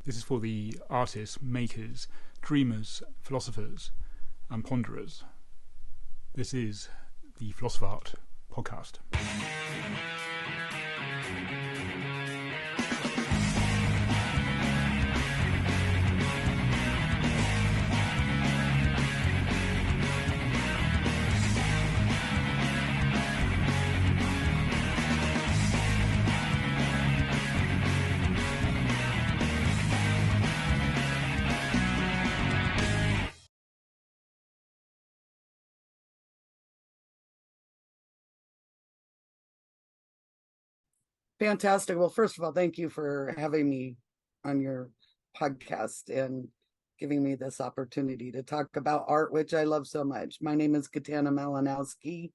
This is for the artists, makers, dreamers, philosophers, and ponderers. This is the Philosopher Art podcast. Fantastic. Well, first of all, thank you for having me on your podcast and giving me this opportunity to talk about art, which I love so much. My name is Catana Malinowski.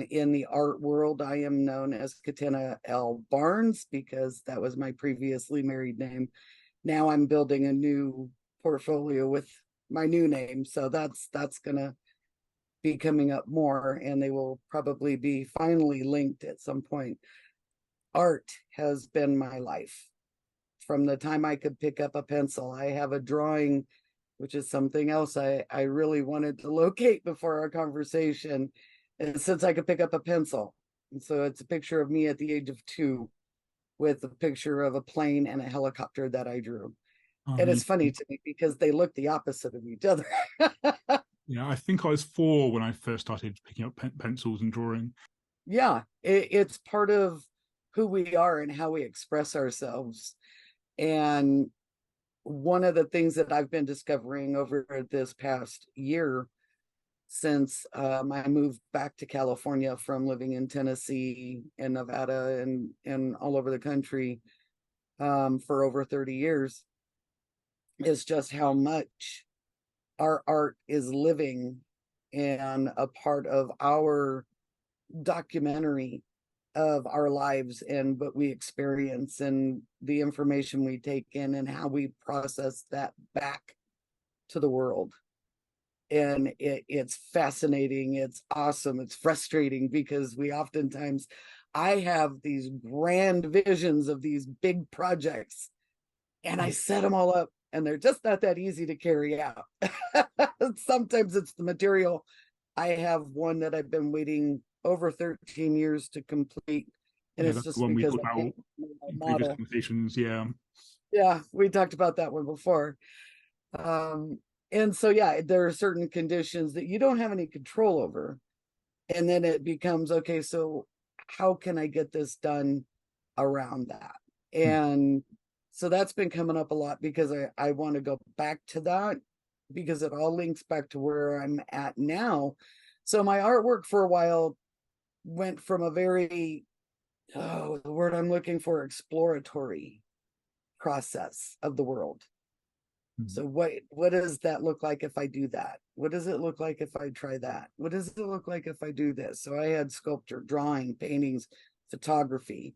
In the art world, I am known as Catana L. Barnes because that was my previously married name. Now I'm building a new portfolio with my new name, so that's gonna be coming up more, and they will probably be finally linked at some point. Art has been my life from the time I could pick up a pencil. I have a drawing, which is something else I really wanted to locate before our conversation, and since I could pick up a pencil. And so it's a picture of me at the age of 2 with a picture of a plane and a helicopter that I drew. And it's funny to me because they look the opposite of each other. Yeah, I think I was 4 when I first started picking up pencils and drawing. Yeah, it's part of who we are and how we express ourselves. And one of the things that I've been discovering over this past year since I moved back to California from living in Tennessee and Nevada and all over the country for over 30 years is just how much our art is living and a part of our documentary of our lives and what we experience and the information we take in and how we process that back to the world. And it's fascinating, it's awesome, it's frustrating because I have these grand visions of these big projects and I set them all up and they're just not that easy to carry out. Sometimes it's the material. I have one that I've been waiting over 13 years to complete. And it's that's just the one we because talked about in previous conversations. Yeah, we talked about that one before. And so, yeah, there are certain conditions that you don't have any control over. And then it becomes, okay, so how can I get this done around that? And so that's been coming up a lot because I want to go back to that because it all links back to where I'm at now. So my artwork for a while went from a very, the word I'm looking for, exploratory process of the world. So what does that look like if I do that? What does it look like if I try that? What does it look like if I do this? So I had sculpture, drawing, paintings, photography.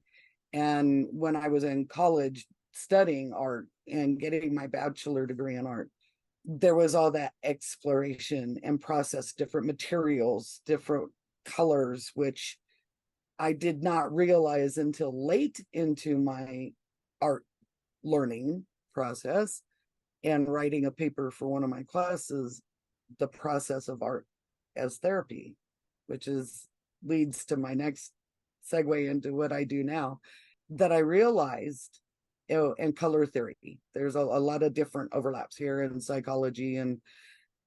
And when I was in college studying art and getting my bachelor degree in art, there was all that exploration and process, different materials, different colors, which I did not realize until late into my art learning process and writing a paper for one of my classes, the process of art as therapy, which leads to my next segue into what I do now, that I realized, and color theory. There's a lot of different overlaps here in psychology and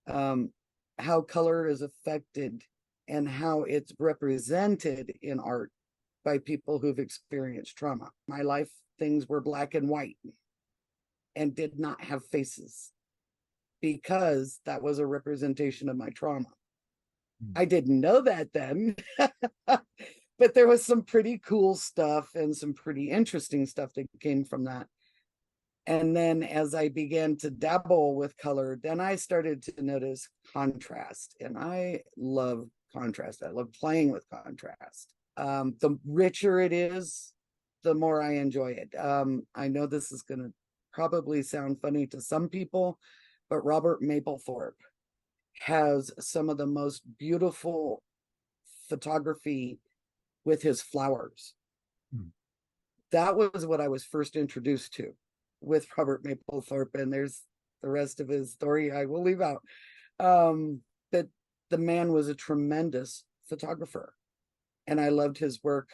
how color is affected and how it's represented in art by people who've experienced trauma. My life, things were black and white and did not have faces because that was a representation of my trauma. I didn't know that then, but there was some pretty cool stuff and some pretty interesting stuff that came from that. And then as I began to dabble with color, then I started to notice contrast. And I love contrast. I love playing with contrast. The richer it is, the more I enjoy it. I know this is going to probably sound funny to some people, but Robert Mapplethorpe has some of the most beautiful photography with his flowers. That was what I was first introduced to. with Robert Mapplethorpe, and there's the rest of his story I will leave out. But the man was a tremendous photographer, and I loved his work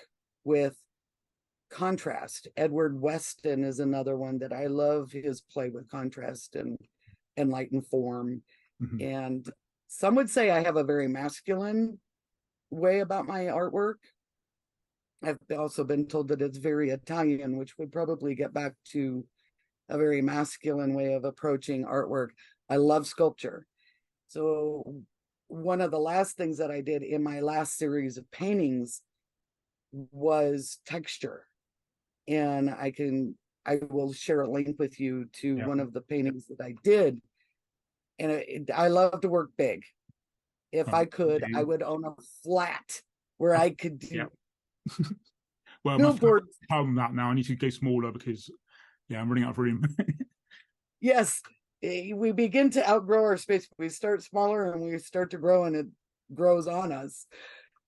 with contrast. Edward Weston is another one that I love, his play with contrast and light and form. Mhm. And some would say I have a very masculine way about my artwork. I've also been told that it's very Italian, which would probably get back to a very masculine way of approaching artwork. I love sculpture. So one of the last things that I did in my last series of paintings was texture. And I will share a link with you to one of the paintings that I did. And I love to work big. If I could, I would own a flat where I could do well, my problem that now I need to go smaller because I'm running out of room. Yes, we begin to outgrow our space. We start smaller and we start to grow, and it grows on us.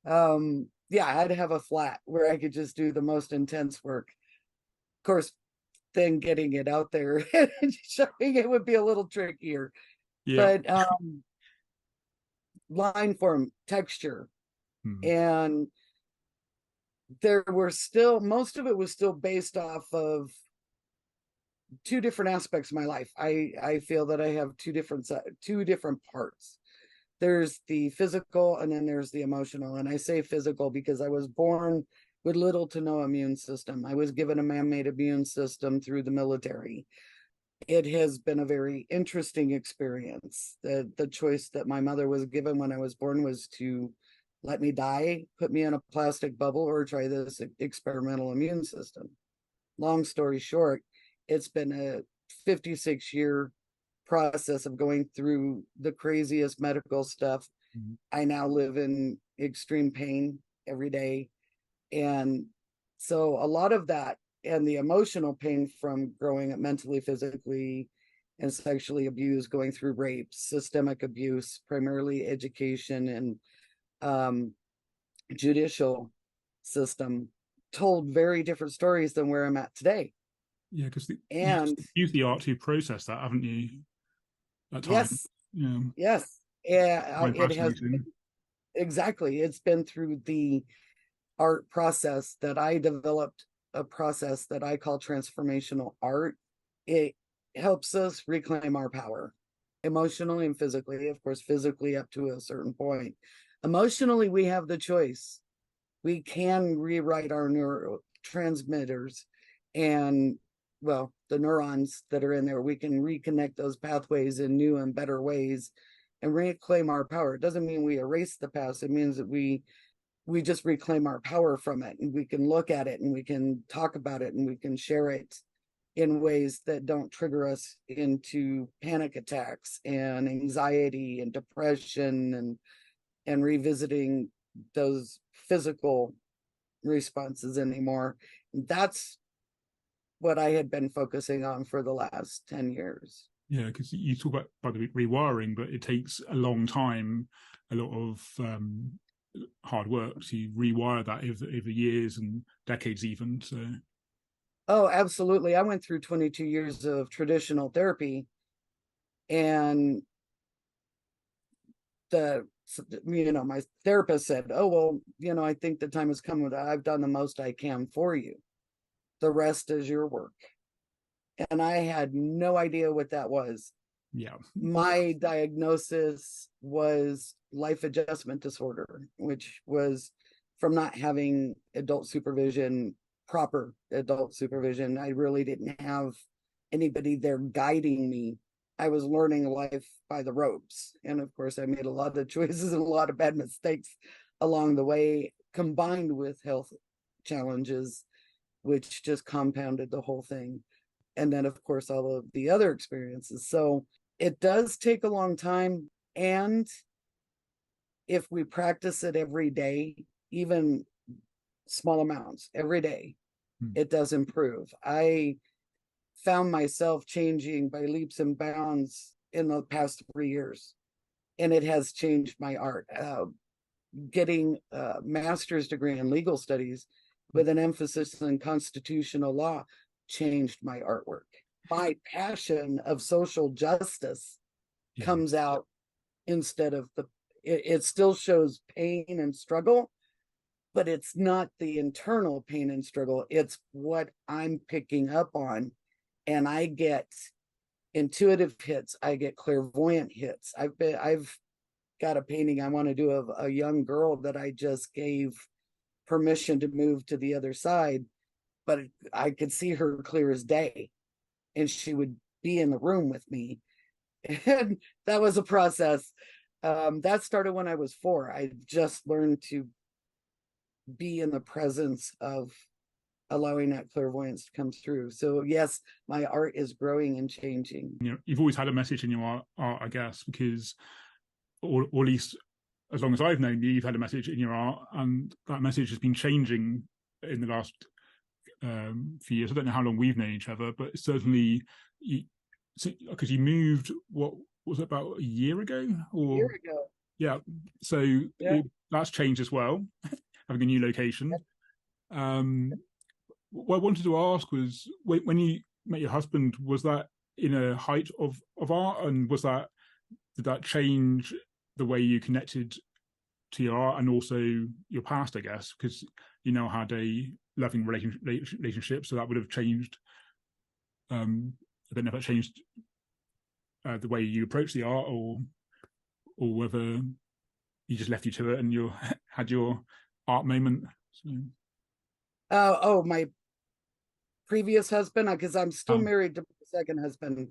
I'd have a flat where I could just do the most intense work. Of course, then getting it out there and showing it would be a little trickier. But line form, texture, and there were still, most of it was still based off of two different aspects of my life. I feel that I have two different parts. There's the physical and then there's the emotional. And I say physical because I was born with little to no immune system. I was given a man-made immune system through the military. It has been a very interesting experience. The choice that my mother was given when I was born was to let me die, put me in a plastic bubble, or try this experimental immune system. Long story short, it's been a 56-year process of going through the craziest medical stuff. I now live in extreme pain every day. And so a lot of that and the emotional pain from growing up mentally, physically, and sexually abused, going through rape, systemic abuse, primarily education and judicial system, told very different stories than where I'm at today. Yeah, because you use the art to process that, haven't you? At times. Yes. Yeah, it has been, exactly. It's been through the art process that I developed a process that I call transformational art. It helps us reclaim our power emotionally and physically, of course, physically up to a certain point. Emotionally, we have the choice. We can rewrite our neurotransmitters and, well, the neurons that are in there. We can reconnect those pathways in new and better ways and reclaim our power. It doesn't mean we erase the past. It means that we just reclaim our power from it, and we can look at it and we can talk about it and we can share it in ways that don't trigger us into panic attacks and anxiety and depression and revisiting those physical responses anymore. That's what I had been focusing on for the last 10 years. Yeah, because you talk about by the rewiring, but it takes a long time, a lot of hard work to rewire that over years and decades even. So oh, absolutely. I went through 22 years of traditional therapy, and my therapist said, oh, well, I think the time has come that I've done the most I can for you. The rest is your work. And I had no idea what that was. Yeah. My diagnosis was life adjustment disorder, which was from not having proper adult supervision. I really didn't have anybody there guiding me. I was learning life by the ropes. And of course, I made a lot of choices and a lot of bad mistakes along the way, combined with health challenges, which just compounded the whole thing. And then, of course, all of the other experiences. So it does take a long time. And if we practice it every day, even small amounts every day, it does improve. I found myself changing by leaps and bounds in the past 3 years, and it has changed my art. Getting a master's degree in legal studies with an emphasis on constitutional law changed my artwork. my passion of social justice Yeah. comes out instead of it still shows pain and struggle, but it's not the internal pain and struggle. It's what I'm picking up on. And I get intuitive hits. I get clairvoyant hits. I've got a painting I want to do of a young girl that I just gave permission to move to the other side, but I could see her clear as day, and she would be in the room with me. And that was a process. That started when I was 4. I just learned to be in the presence of allowing that clairvoyance to come through. So yes, my art is growing and changing. You've always had a message in your art, I guess, because, or at least as long as I've known you, you've had a message in your art, and that message has been changing in the last few years. I don't know how long we've known each other, but certainly, because you moved, what was it, about a year ago? Or a year ago. Yeah. So yeah. That's changed as well, having a new location. Yeah. What I wanted to ask was, when you met your husband, was that in a height of art, and did that change the way you connected to your art and also your past, I guess, because you now had a loving relationship, so that would have changed. I don't know if that changed the way you approach the art, or whether you just left you to it and you had your art moment. So. My previous husband, because I'm still married to my second husband.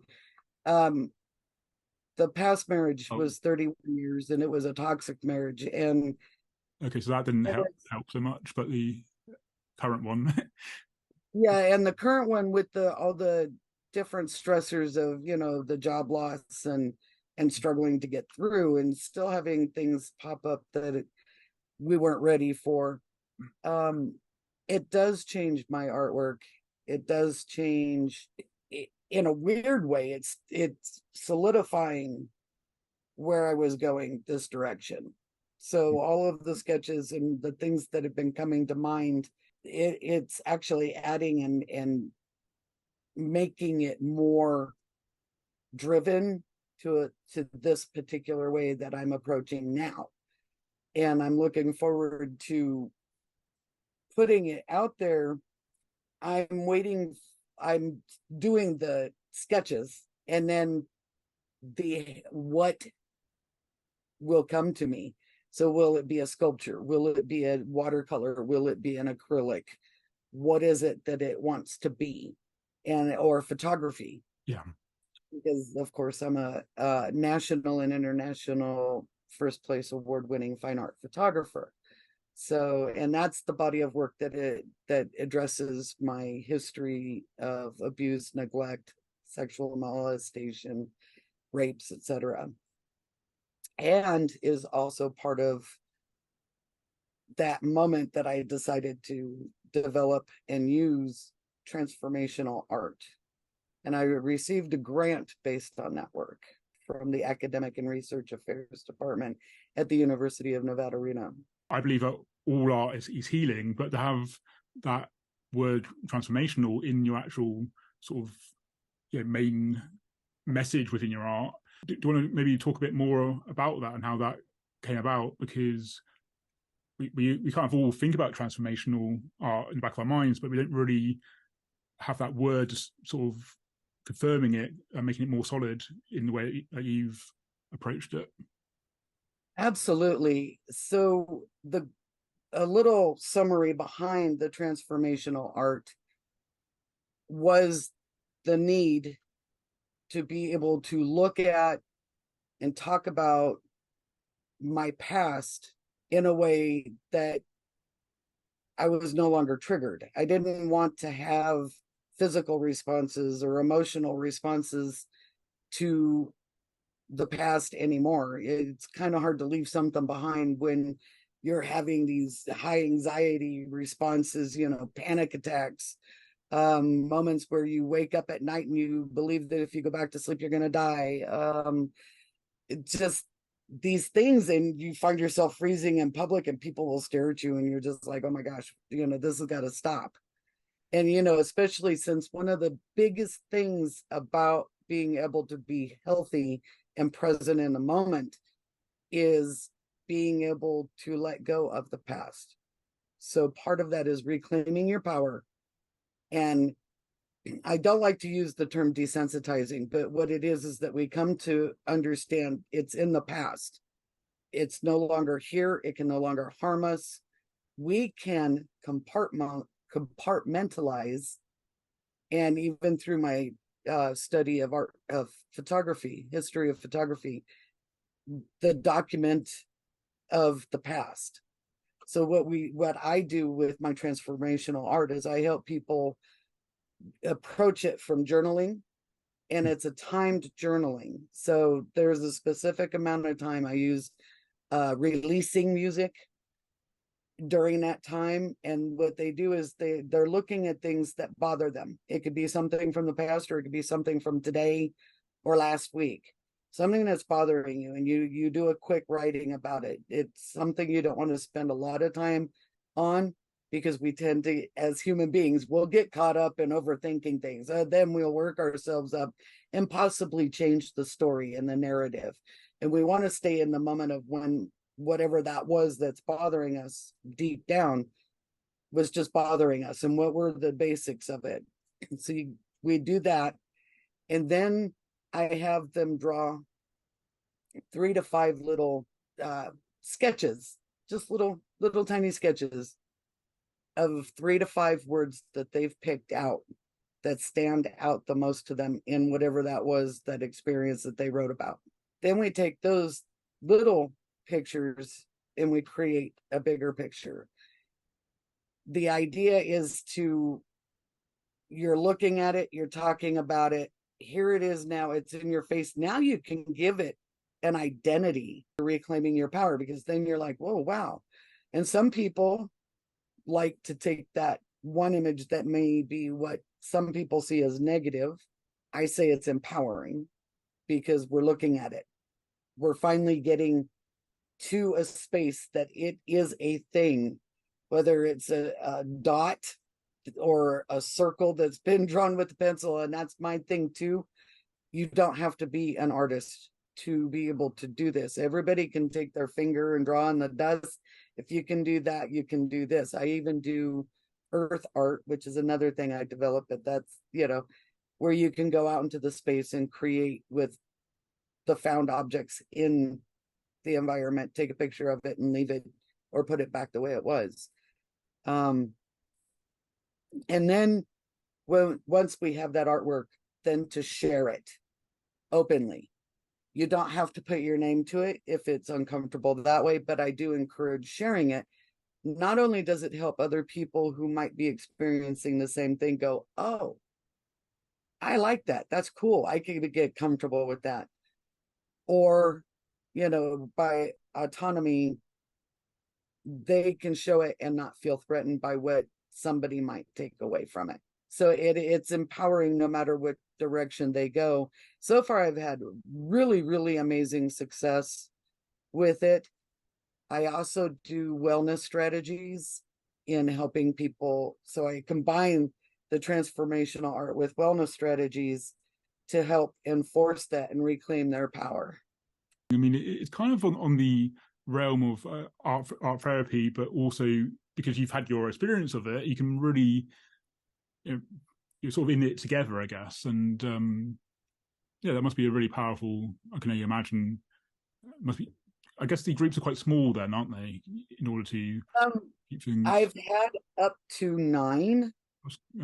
The past marriage was 31 years, and it was a toxic marriage. And okay, so that didn't help so much, but the current one. Yeah, and the current one with all the different stressors of, the job loss and struggling to get through, and still having things pop up that we weren't ready for. It does change my artwork. It does change in a weird way. It's solidifying where I was going this direction. So all of the sketches and the things that have been coming to mind, it's actually adding and making it more driven to this particular way that I'm approaching now. And I'm looking forward to putting it out there. I'm doing the sketches, and then what will come to me. So will it be a sculpture? Will it be a watercolor? Will it be an acrylic? What is it that it wants to be? Or photography. Yeah. Because of course I'm a national and international first place award-winning fine art photographer. So, and that's the body of work that addresses my history of abuse, neglect, sexual molestation, rapes, etc. And is also part of that moment that I decided to develop and use transformational art. And I received a grant based on that work from the Academic and Research Affairs Department at the University of Nevada, Reno. I believe that all art is healing, but to have that word transformational in your actual sort of main message within your art, do you want to maybe talk a bit more about that and how that came about? Because we kind of all think about transformational art in the back of our minds, but we don't really have that word sort of confirming it and making it more solid in the way that you've approached it. Absolutely. So a little summary behind the transformational art was the need to be able to look at and talk about my past in a way that I was no longer triggered. I didn't want to have physical responses or emotional responses to the past anymore. It's kind of hard to leave something behind when you're having these high anxiety responses, panic attacks, moments where you wake up at night and you believe that if you go back to sleep, you're going to die. It's just these things, and you find yourself freezing in public and people will stare at you and you're just like, oh my gosh, this has got to stop. And, especially since one of the biggest things about being able to be healthy and present in the moment is being able to let go of the past. So part of that is reclaiming your power. And I don't like to use the term desensitizing, but what it is that we come to understand it's in the past. It's no longer here. It can no longer harm us. We can compartmentalize. And even through my study of art, of photography, history of photography, the document of the past. So what I do with my transformational art is I help people approach it from journaling, and it's a timed journaling. So there's a specific amount of time I use releasing music during that time. And what they do is they're looking at things that bother them. It could be something from the past, or it could be something from today or last week, something that's bothering you, and you do a quick writing about it. It's something you don't want to spend a lot of time on, because we tend to, as human beings, we'll get caught up in overthinking things. Then we'll work ourselves up and possibly change the story and the narrative. And we want to stay in the moment of when whatever that was that's bothering us deep down was just bothering us, and what were the basics of it. So we do that, and then I have them draw 3 to 5 little sketches, just little tiny sketches of 3 to 5 words that they've picked out that stand out the most to them in whatever that was, that experience that they wrote about. Then we take those little pictures and we create a bigger picture. The idea is you're looking at it, you're talking about it, here it is now, it's in your face. Now you can give it an identity, reclaiming your power, because then you're like, whoa, wow. And some people like to take that one image that may be what some people see as negative. I say it's empowering, because we're looking at it. We're finally getting to a space that it is a thing, whether it's a dot or a circle that's been drawn with a pencil. And that's my thing too. You don't have to be an artist to be able to do this. Everybody can take their finger and draw in the dust. If you can do that, you can do this. I even do earth art, which is another thing I developed, but that's, where you can go out into the space and create with the found objects in the environment, take a picture of it and leave it, or put it back the way it was. And then once we have that artwork, then to share it openly. You don't have to put your name to it if it's uncomfortable that way, but I do encourage sharing it. Not only does it help other people who might be experiencing the same thing go, oh, I like that. That's cool. I could get comfortable with that. Or, by autonomy, they can show it and not feel threatened by what somebody might take away from it. So it's empowering no matter what direction they go. So far, I've had really, really amazing success with it. I also do wellness strategies in helping people. So I combine the transformational art with wellness strategies to help enforce that and reclaim their power. I mean, it's kind of on the realm of art therapy, but also because you've had your experience of it, you can really, you're sort of in it together, I guess. And that must be a really powerful. I can only imagine. Must be. I guess the groups are quite small then, aren't they? In order to keep things. I've had up to 9.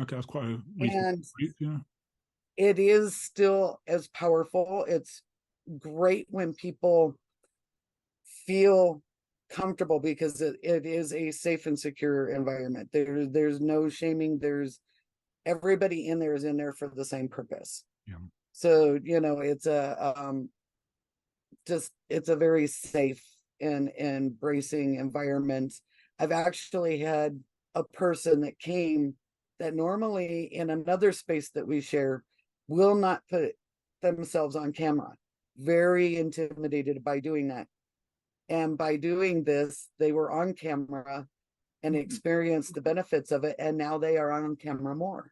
Okay, that's quite a reasonable group, yeah. It is still as powerful. It's great when people feel comfortable, because it is a safe and secure environment. There's no shaming. There's everybody in there is in there for the same purpose. Yeah. So it's it's a very safe and embracing environment. I've actually had a person that came that normally in another space that we share will not put themselves on camera, very intimidated by doing that. And by doing this, they were on camera and experience the benefits of it. And now they are on camera more.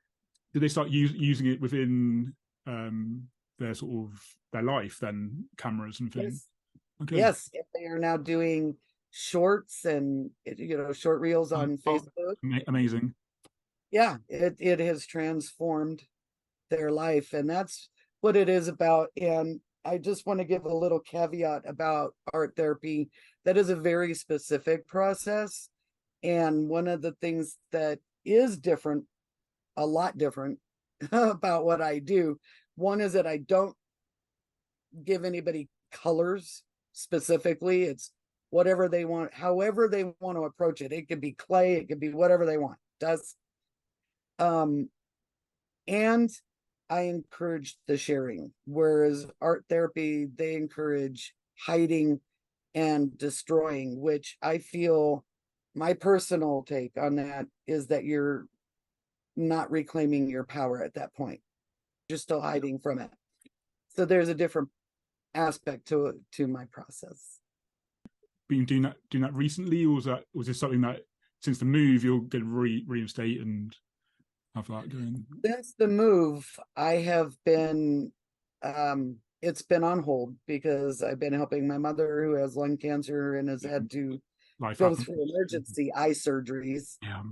Did they start using it within their sort of their life then, cameras and things? Yes. Okay. Yes, they are now doing shorts and short reels on Facebook. Amazing. Yeah, it has transformed their life, and that's what it is about. And I just want to give a little caveat about art therapy. That is a very specific process, and one of the things that is different, a lot different about what I do, one is that I don't give anybody colors specifically. It's whatever they want, however they want to approach it. It could be clay, it could be whatever they want. And I encourage the sharing, whereas art therapy, they encourage hiding and destroying, which I feel, my personal take on that is that you're not reclaiming your power at that point. You're still hiding from it. So there's a different aspect to my process. Been doing that recently, or was this something that since the move you're going to reinstate and have that going? Since the move, I have been it's been on hold because I've been helping my mother who has lung cancer and has had to go through emergency eye surgeries. Yeah.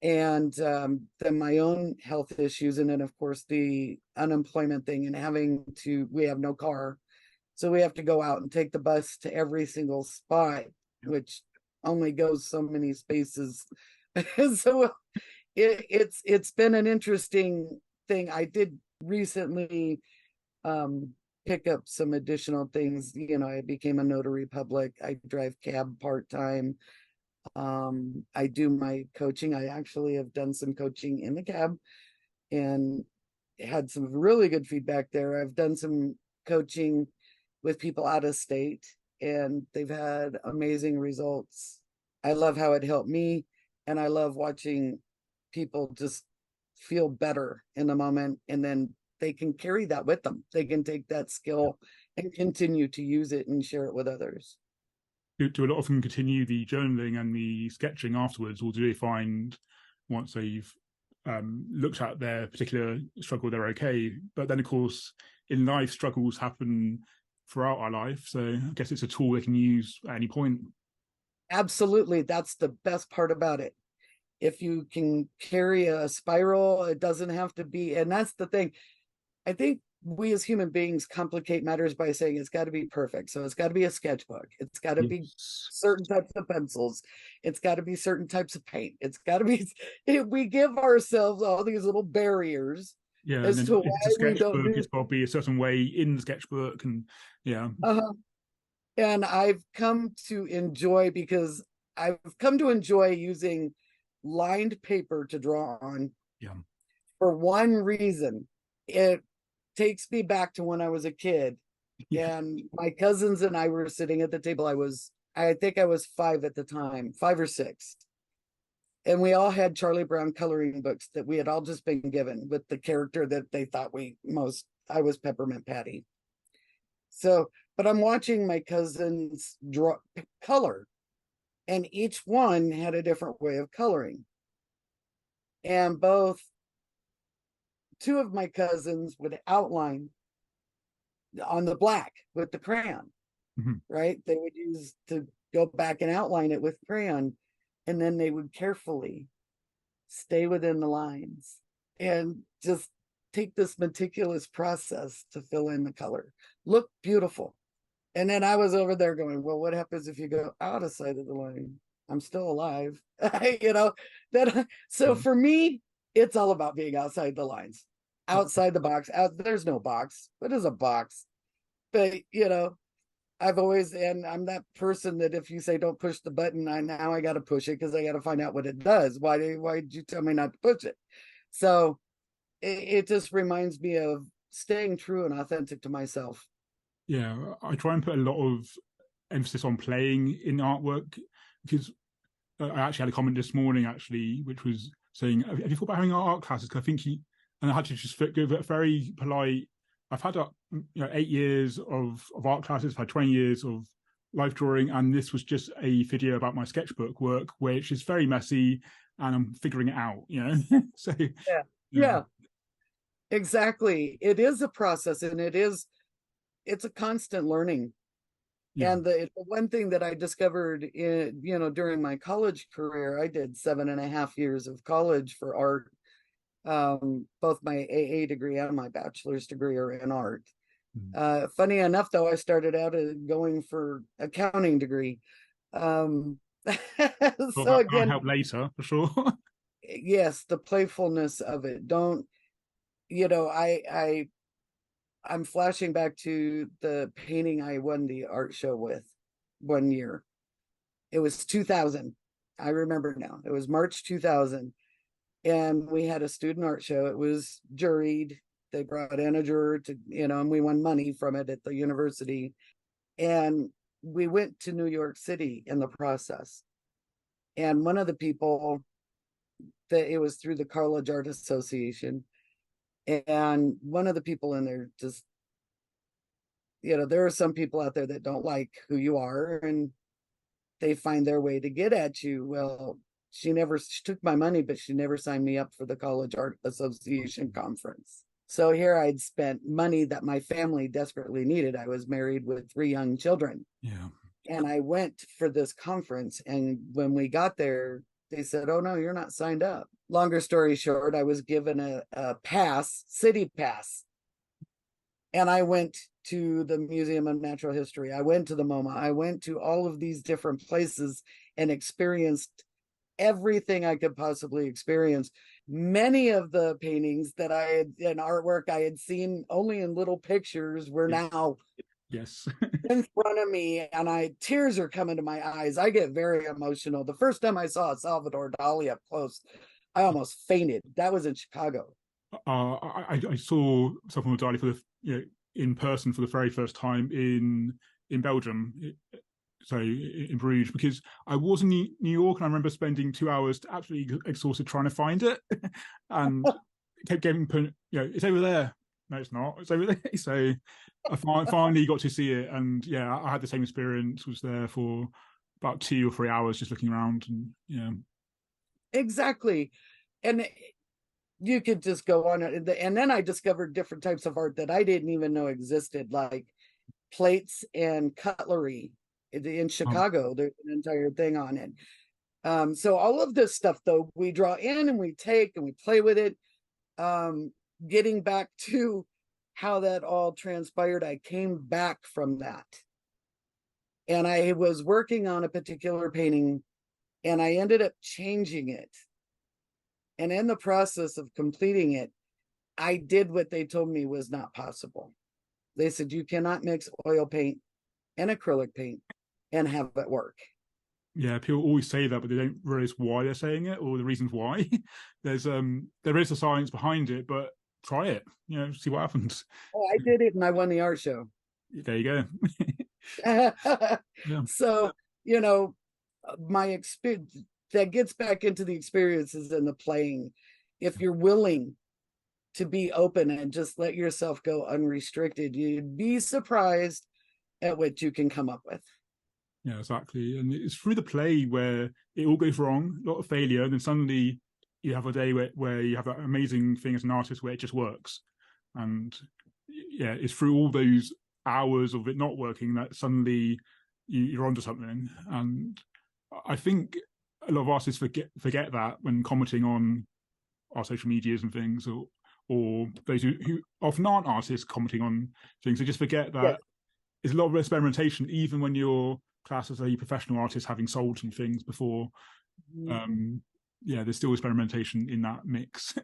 And then my own health issues, and then of course the unemployment thing, and we have no car, so we have to go out and take the bus to every single spot, which only goes so many spaces. So it's been an interesting thing. I did recently pick up some additional things. I became a notary public. I drive cab part-time. I do my coaching. I actually have done some coaching in the cab and had some really good feedback there. I've done some coaching with people out of state, and they've had amazing results. I love how it helped me, and I love watching people just feel better in the moment, and then they can carry that with them. They can take that skill and continue to use it and share it with others. Do a lot of them continue the journaling and the sketching afterwards, or do they find once they've looked at their particular struggle, they're okay? But then, of course, in life, struggles happen throughout our life. So I guess it's a tool they can use at any point. Absolutely. That's the best part about it. If you can carry a spiral, it doesn't have to be. And that's the thing. I think we as human beings complicate matters by saying it's got to be perfect. So it's got to be a sketchbook. It's got to be certain types of pencils. It's got to be certain types of paint. It's got to be, we give ourselves all these little barriers. Yeah, as to why we don't do. It's probably a certain way in the sketchbook, and yeah. And I've come to enjoy using lined paper to draw on. Yeah. For one reason, it takes me back to when I was a kid. Yeah. And my cousins and I were sitting at the table. I think I was 5 at the time, 5 or 6. And we all had Charlie Brown coloring books that we had all just been given with the character that they thought I was Peppermint Patty. So, but I'm watching my cousins draw color, and each one had a different way of coloring. And 2 of my cousins would outline on the black with the crayon, right? They would use to go back and outline it with crayon, and then they would carefully stay within the lines and just take this meticulous process to fill in the color. Look beautiful. And then I was over there going, well, what happens if you go out of sight of the line? I'm still alive. So for me, it's all about being outside the lines, outside the box. There's no box. What is a box? But I'm that person that if you say don't push the button, I got to push it because I got to find out what it does. Why did you tell me not to push it? So it just reminds me of staying true and authentic to myself. Yeah, I try and put a lot of emphasis on playing in artwork, because I actually had a comment this morning, actually, which was saying, have you thought about having art classes? Because I think and I had to just give it a very polite, I've had 8 years of art classes, I've had 20 years of life drawing, and this was just a video about my sketchbook work, which is very messy, and I'm figuring it out. So Yeah. yeah, Yeah, exactly. It is a process, and it's a constant learning. yeah. And the one thing that I discovered during my college career, I did 7.5 years of college for art. Both my AA degree and my bachelor's degree are in art. Funny enough, though, I started out going for accounting degree. Um, Well, so that'll again, help later for sure. yes, the playfulness of it. Don't, I'm flashing back to the painting I won the art show with one year. It was 2000. I remember now. It was March 2000. And we had a student art show. It was juried. They brought in a juror to, and we won money from it at the university. And we went to New York City in the process. And one of the people that it was through the College Art Association. And one of the people in there just, there are some people out there that don't like who you are, and they find their way to get at you. Well, she took my money, but she never signed me up for the College Art Association conference. So here I'd spent money that my family desperately needed. I was married with 3 young children. Yeah. And I went for this conference. And when we got there, they said, "Oh, no, you're not signed up." Longer story short, I was given a pass, city pass. And I went to the Museum of Natural History. I went to the MoMA. I went to all of these different places and experienced everything I could possibly experience. Many of the paintings that I had in artwork I had seen only in little pictures were now Yes. in front of me, and tears are coming to my eyes. I get very emotional. The first time I saw Salvador Dali up close, I almost fainted. That was in Chicago. I saw Salvador Dali for in person for the very first time in Belgium, so in Bruges, because I was in New York, and I remember spending 2 hours absolutely exhausted trying to find it, and kept getting put. It's over there. No, it's not. It's over there. So I finally got to see it, and yeah, I had the same experience. Was there for about 2 or 3 hours just looking around, and yeah, exactly. And you could just go on. And then I discovered different types of art that I didn't even know existed, like plates and cutlery. In Chicago, there's an entire thing on it. So all of this stuff, though, we draw in and we take and we play with it. Getting back to how that all transpired, I came back from that. And I was working on a particular painting, and I ended up changing it. And in the process of completing it, I did what they told me was not possible. They said, you cannot mix oil paint and acrylic paint and have it work. Yeah, people always say that, but they don't realize why they're saying it or the reasons why. There is a science behind it, but try it, see what happens. Oh, I did it, and I won the art show. There you go. Yeah. So, my experience, that gets back into the experiences and the playing. If you're willing to be open and just let yourself go unrestricted, you'd be surprised at what you can come up with. Yeah, exactly. And it's through the play where it all goes wrong, a lot of failure, and then suddenly you have a day where you have that amazing thing as an artist where it just works. And yeah, it's through all those hours of it not working that suddenly you're onto something. And I think a lot of artists forget that when commenting on our social medias and things, or those who often aren't artists commenting on things. They just forget that Yes. there's a lot of experimentation, even when you're classed as a professional artist having sold some things before. Yeah, there's still experimentation in that mix.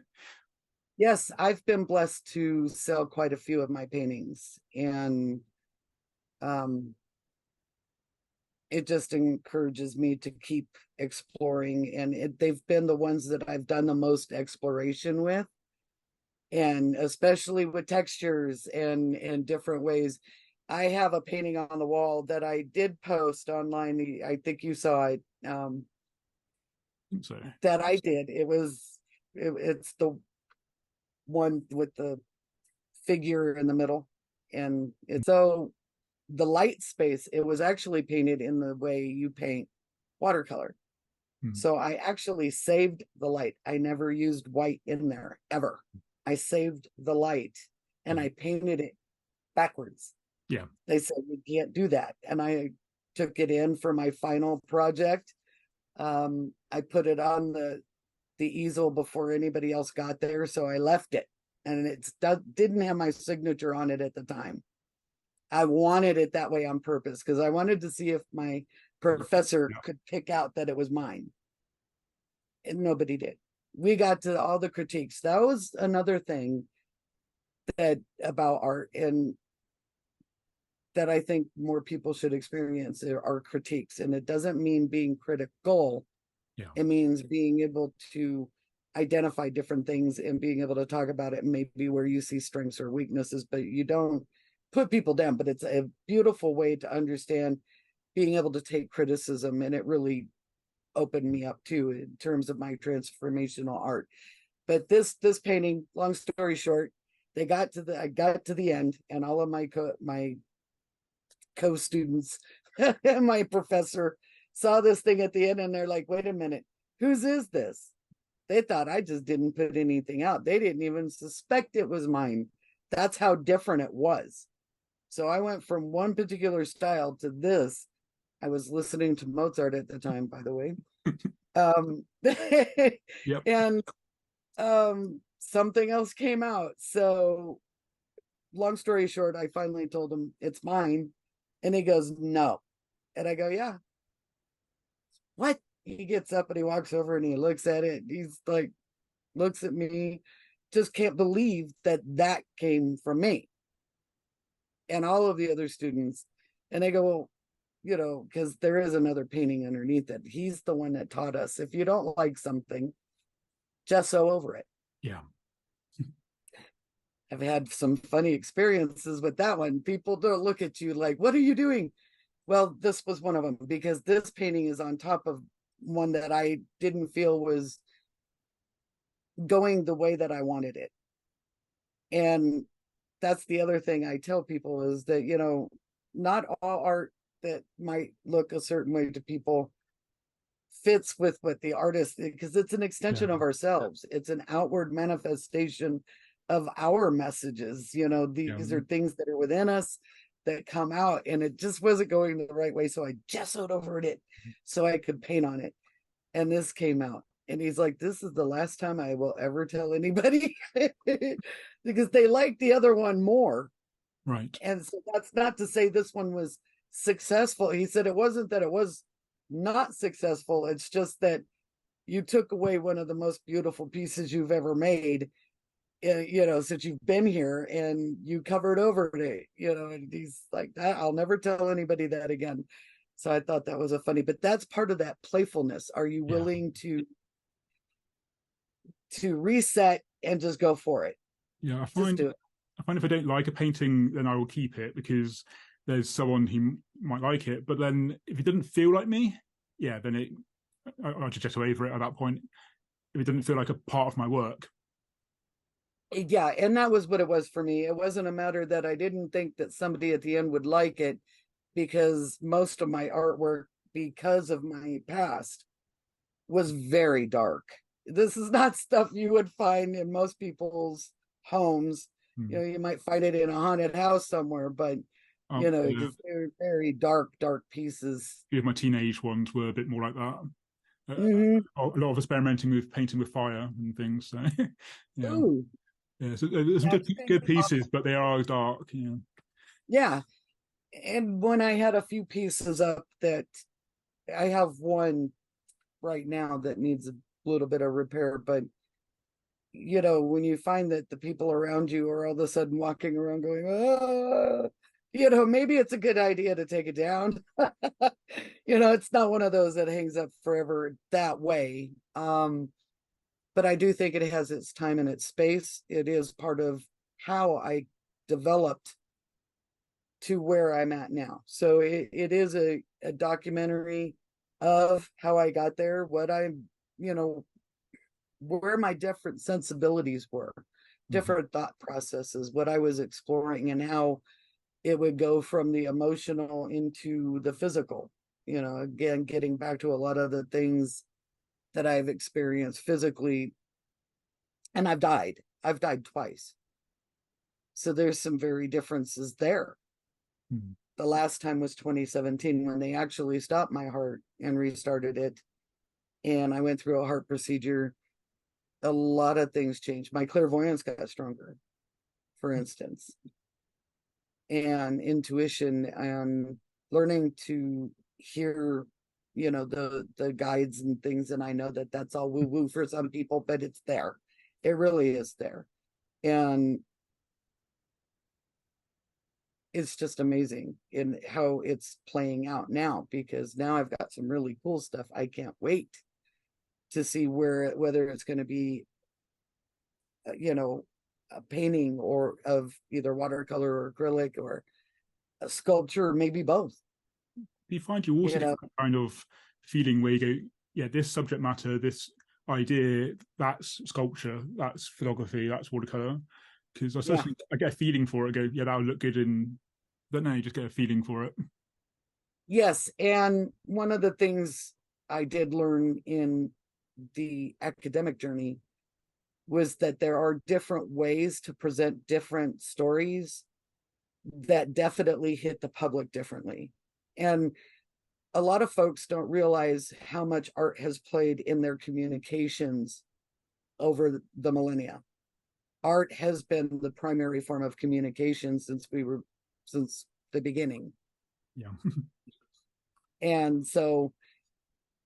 Yes, I've been blessed to sell quite a few of my paintings, and it just encourages me to keep exploring. And they've been the ones that I've done the most exploration with, and especially with textures and different ways. I have a painting on the wall that I did post online. I think you saw it. So That I did. It's the one with the figure in the middle, and it's so the light space, it was actually painted in the way you paint watercolor. So I actually saved the light. I never used white in there ever. I saved the light and I painted it backwards. Yeah. They said you can't do that. And I took it in for my final project. I put it on the easel before anybody else got there. So I left it, and it didn't have my signature on it at the time. I wanted it that way on purpose because I wanted to see if my professor could pick out that it was mine. And nobody did. We got to all the critiques. That was another thing that about art, and that I think more people should experience are critiques. And it doesn't mean being critical. Yeah. It means being able to identify different things and being able to talk about it, and maybe where you see strengths or weaknesses, but you don't put people down. But it's a beautiful way to understand being able to take criticism, and it really opened me up too in terms of my transformational art. But this painting, long story short, I got to the end, and all of my co-students and my professor saw this thing at the end, and they're like, wait a minute, whose is this? They thought I just didn't put anything out. They didn't even suspect it was mine. That's how different it was. So I went from one particular style to this. I was listening to Mozart at the time, by the way. Yep. And something else came out. So long story short, I finally told him it's mine. And he goes, no. And I go, yeah. What? He gets up and he walks over and he looks at it. He's like, looks at me, just can't believe that came from me. And all of the other students. And I go, well, you know, because there is another painting underneath it. He's the one that taught us, if you don't like something, gesso over it. Yeah. I've had some funny experiences with that one. People don't look at you like, what are you doing? Well, this was one of them, because this painting is on top of one that I didn't feel was going the way that I wanted it. And that's the other thing I tell people is that, you know, not all art that might look a certain way to people fits with what the artist, because it's an extension of ourselves. It's an outward manifestation of our messages. You know, these are things that are within us that come out, and it just wasn't going the right way. So I gessoed over it so I could paint on it. And this came out. And he's like, this is the last time I will ever tell anybody because they like the other one more. Right. And so that's not to say this one was successful. He said it wasn't that it was not successful. It's just that you took away one of the most beautiful pieces you've ever made, you know, since you've been here, and you covered over it, you know. And he's like, I'll never tell anybody that again. So I thought that was a funny, but that's part of that playfulness. Are you willing to reset and just go for it? Yeah, I find if I don't like a painting, then I will keep it because there's someone who might like it. But then if it doesn't feel like me, yeah, then I'll just get over it at that point. If it doesn't feel like a part of my work. Yeah, and that was what it was for me. It wasn't a matter that I didn't think that somebody at the end would like it, because most of my artwork, because of my past, was very dark. This is not stuff you would find in most people's homes. You know, you might find it in a haunted house somewhere, but you know, they're very dark pieces. A few of my teenage ones were a bit more like that. A lot of experimenting with painting with fire and things. So, yeah. Ooh. Yeah, so there's some good pieces, but they are dark. Yeah. Yeah. And when I had a few pieces up, that I have one right now that needs a little bit of repair, but you know, when you find that the people around you are all of a sudden walking around going, oh, you know, maybe it's a good idea to take it down. You know, it's not one of those that hangs up forever that way. But I do think it has its time and its space. It is part of how I developed to where I'm at now. So it is a documentary of how I got there, what I, you know, where my different sensibilities were, different thought processes, what I was exploring, and how it would go from the emotional into the physical. Again, getting back to a lot of the things that I've experienced physically, and I've died twice. So there's some very differences there. Mm-hmm. The last time was 2017 when they actually stopped my heart and restarted it. And I went through a heart procedure. A lot of things changed. My clairvoyance got stronger, for instance, and intuition, and learning to hear, the guides and things. And I know that that's all woo woo for some people, but it's there. It really is there. And it's just amazing in how it's playing out now, because now I've got some really cool stuff. I can't wait to see whether it's going to be, a painting or of either watercolor or acrylic or a sculpture, maybe both. Do you find you also get that kind of feeling where you go, yeah, this subject matter, this idea, that's sculpture, that's photography, that's watercolor? Because I get a feeling for it. I go, yeah, that would look good in. But no, you just get a feeling for it. Yes, and one of the things I did learn in the academic journey was that there are different ways to present different stories that definitely hit the public differently. And a lot of folks don't realize how much art has played in their communications over the millennia. Art has been the primary form of communication since the beginning. Yeah. And so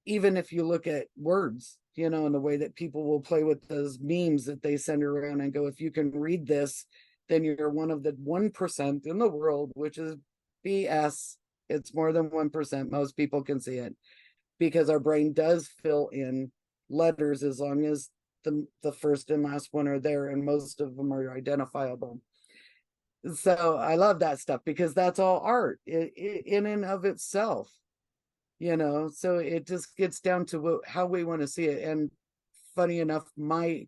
even if you look at words, in the way that people will play with those memes that they send around and go, if you can read this, then you're one of the 1% in the world, which is BS. It's more than 1%. Most people can see it, because our brain does fill in letters as long as the first and last one are there, and most of them are identifiable. So I love that stuff, because that's all art in and of itself. So it just gets down to how we want to see it. And funny enough, my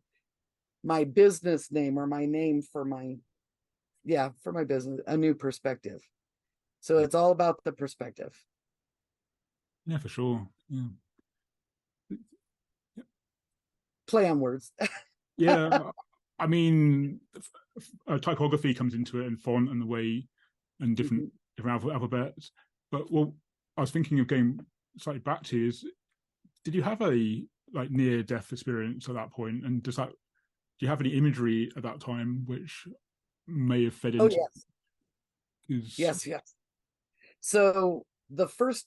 business name, or my name for my business, A New Perspective. So it's all about the perspective. Yeah, for sure. Yeah. Play on words. Yeah, I mean, typography comes into it, and font, and the way, and different alphabets. But what I was thinking of going slightly back to is, did you have a near death experience at that point? And do you have any imagery at that time which may have fed into? Yes. So the first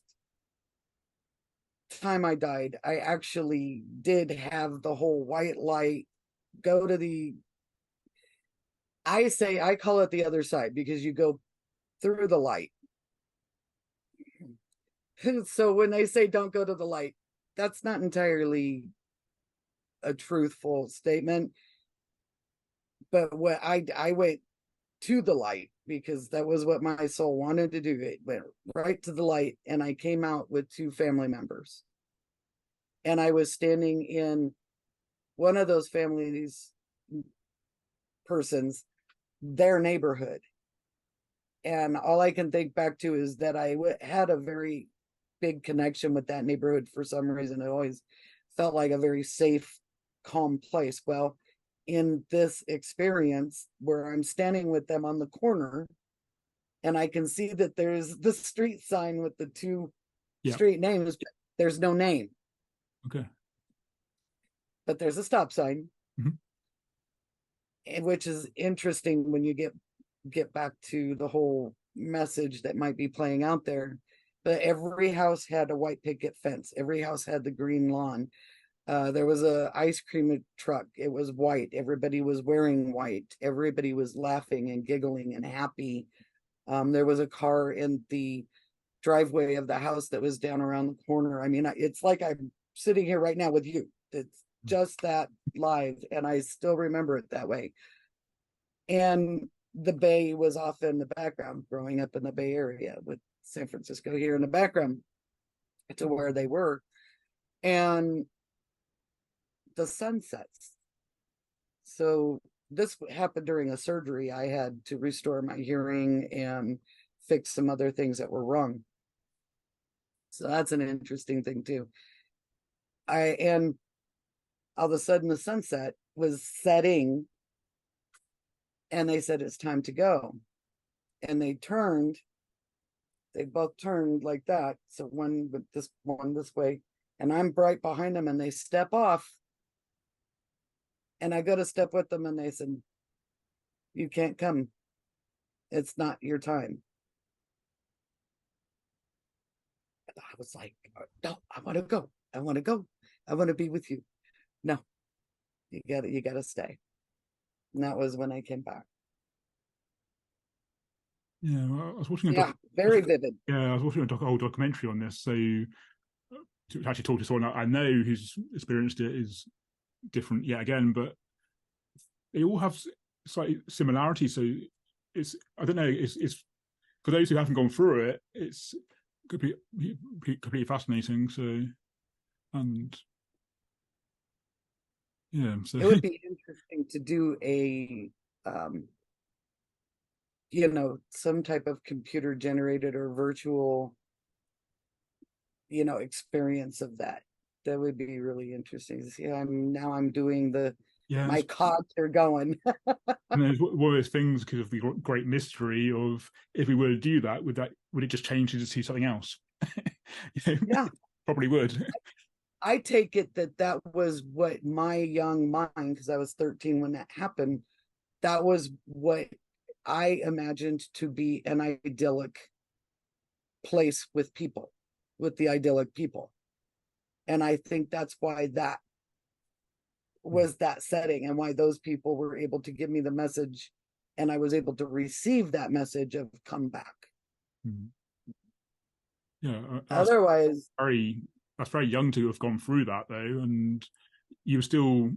time I died, I actually did have the whole white light go to I call it the other side, because you go through the light. So when they say don't go to the light, that's not entirely a truthful statement. But what I went to the light, because that was what my soul wanted to do. It went right to the light, and I came out with 2 family members. And I was standing in one of those persons, their neighborhood. And all I can think back to is that I had a very big connection with that neighborhood for some reason. It always felt like a very safe, calm place. Well, in this experience where I'm standing with them on the corner, and I can see that there's the street sign with the 2 street names, but there's no name. Okay. But there's a stop sign. And which is interesting when you get back to the whole message that might be playing out there. But every house had a white picket fence. Every house had the green lawn. There was a ice cream truck. It was white. Everybody was wearing white. Everybody was laughing and giggling and happy. There was a car in the driveway of the house that was down around the corner. I mean, it's like I'm sitting here right now with you. It's just that live, and I still remember it that way. And the Bay was off in the background, growing up in the Bay Area, with San Francisco here in the background to where they were. And the sun sets. So this happened during a surgery. I had to restore my hearing and fix some other things that were wrong. So that's an interesting thing too. And all of a sudden the sunset was setting and they said, it's time to go. And they both turned like that. So one this way, and I'm right behind them and they step off. And I go to step with them and they said, you can't come. It's not your time. And I was like, no, I want to go. I want to go. I want to be with you. No, you gotta stay. And that was when I came back. Yeah, I was watching very vivid. Yeah, I was watching a whole documentary on this. So to actually talk to someone I know who's experienced it is different yet again, but they all have slight similarities. So it's, I don't know, it's for those who haven't gone through it, it's could be completely fascinating. So, and yeah, so it would be interesting to do a some type of computer generated or virtual experience of that. That would be really interesting to see. I'm doing my cogs are going. And there's one of those things, because of the great mystery of, if we were to do that, would it just change to see something else? Yeah, probably would. I take it that was what my young mind, because I was 13 when that happened, that was what I imagined to be an idyllic place with the idyllic people. And I think that's why that was that setting, and why those people were able to give me the message, and I was able to receive that message of come back. Yeah. Otherwise, that's very young to have gone through that though, and you were still,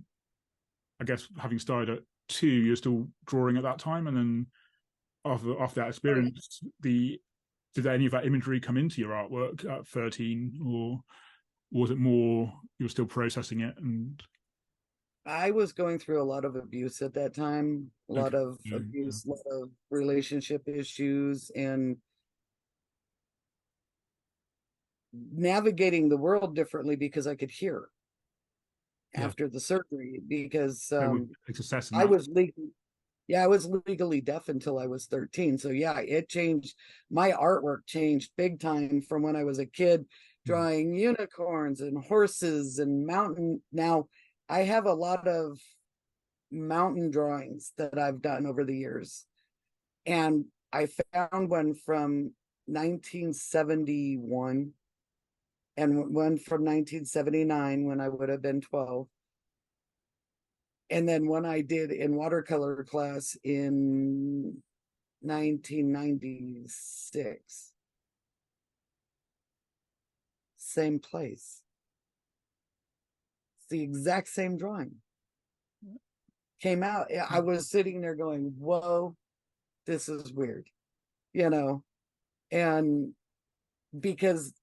I guess, having started at 2, you're still drawing at that time, and then after that experience, did any of that imagery come into your artwork at 13, or was it more you were still processing it? And I was going through a lot of abuse at that time, a lot of relationship issues, and navigating the world differently because I could hear after the surgery, because I was legally deaf until I was 13. So yeah, it changed. My artwork changed big time from when I was a kid drawing unicorns and horses and mountain. Now I have a lot of mountain drawings that I've done over the years. And I found one from 1971 and one from 1979 when I would have been 12. And then one I did in watercolor class in 1996. Same place. It's the exact same drawing. Came out. I was sitting there going, whoa, this is weird, and because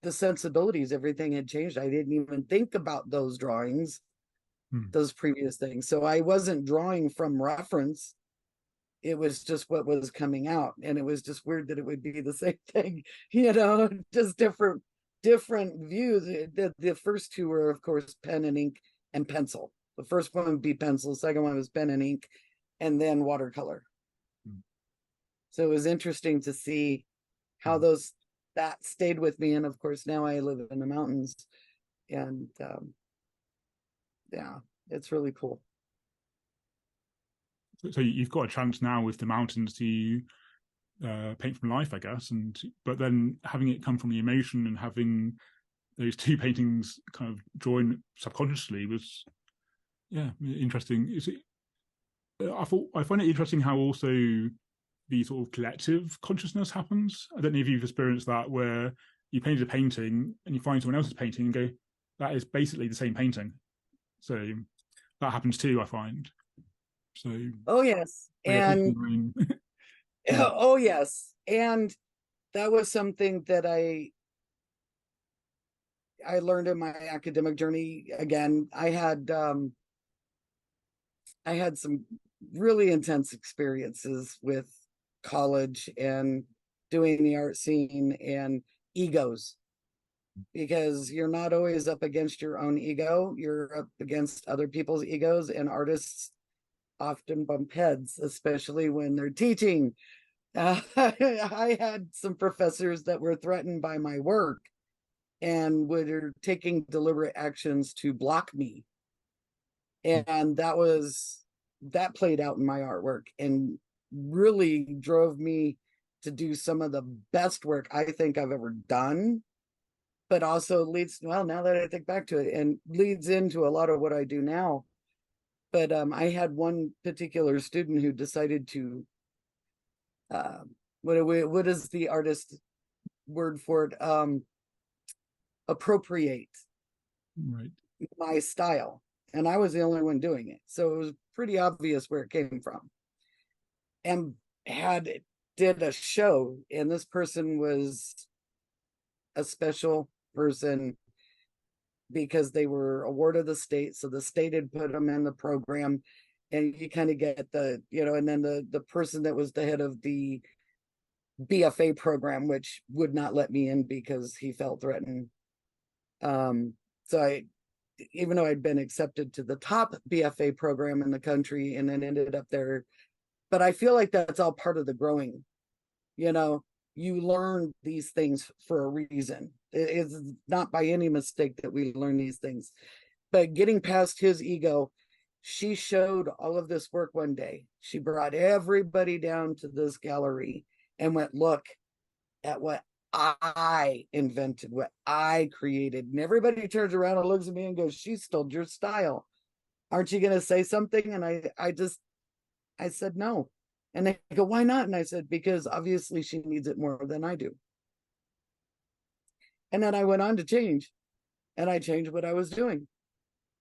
the sensibilities, everything had changed. I didn't even think about those drawings, those previous things. So I wasn't drawing from reference. It was just what was coming out. And it was just weird that it would be the same thing, just different views. The first two were, of course, pen and ink and pencil. The first one would be pencil. The second one was pen and ink, and then watercolor. So it was interesting to see how that stayed with me. And of course, now I live in the mountains, and it's really cool. So you've got a chance now with the mountains to paint from life, I guess, but then having it come from the emotion and having those two paintings kind of join subconsciously was interesting. I find it interesting how also the sort of collective consciousness happens. I don't know if you've experienced that, where you painted a painting and you find someone else's painting and go, that is basically the same painting. So that happens too, I find. So yes. And yes. And that was something that I learned in my academic journey. Again, I had some really intense experiences with college and doing the art scene and egos, because you're not always up against your own ego, you're up against other people's egos, and artists often bump heads, especially when they're teaching. I had some professors that were threatened by my work and were taking deliberate actions to block me, and that played out in my artwork and really drove me to do some of the best work I think I've ever done, but also leads, well, now that I think back to it, and leads into a lot of what I do now. But I had one particular student who decided to what is the artist word for it, appropriate Right. my style, and I was the only one doing it, so it was pretty obvious where it came from. And did a show, and this person was a special person because they were awarded the state, so the state had put them in the program, and you kind of get the, and then the person that was the head of the BFA program, which would not let me in because he felt threatened. So I, even though I'd been accepted to the top BFA program in the country and then ended up there, but I feel like that's all part of the growing. You learn these things for a reason. It's not by any mistake that we learn these things. But getting past his ego, she showed all of this work one day. She brought everybody down to this gallery and went, look at what I invented, what I created. And everybody turns around and looks at me and goes, she stole your style. Aren't you going to say something? And I said, no. And they go, why not? And I said, because obviously she needs it more than I do. And then I went on to change, and I changed what I was doing.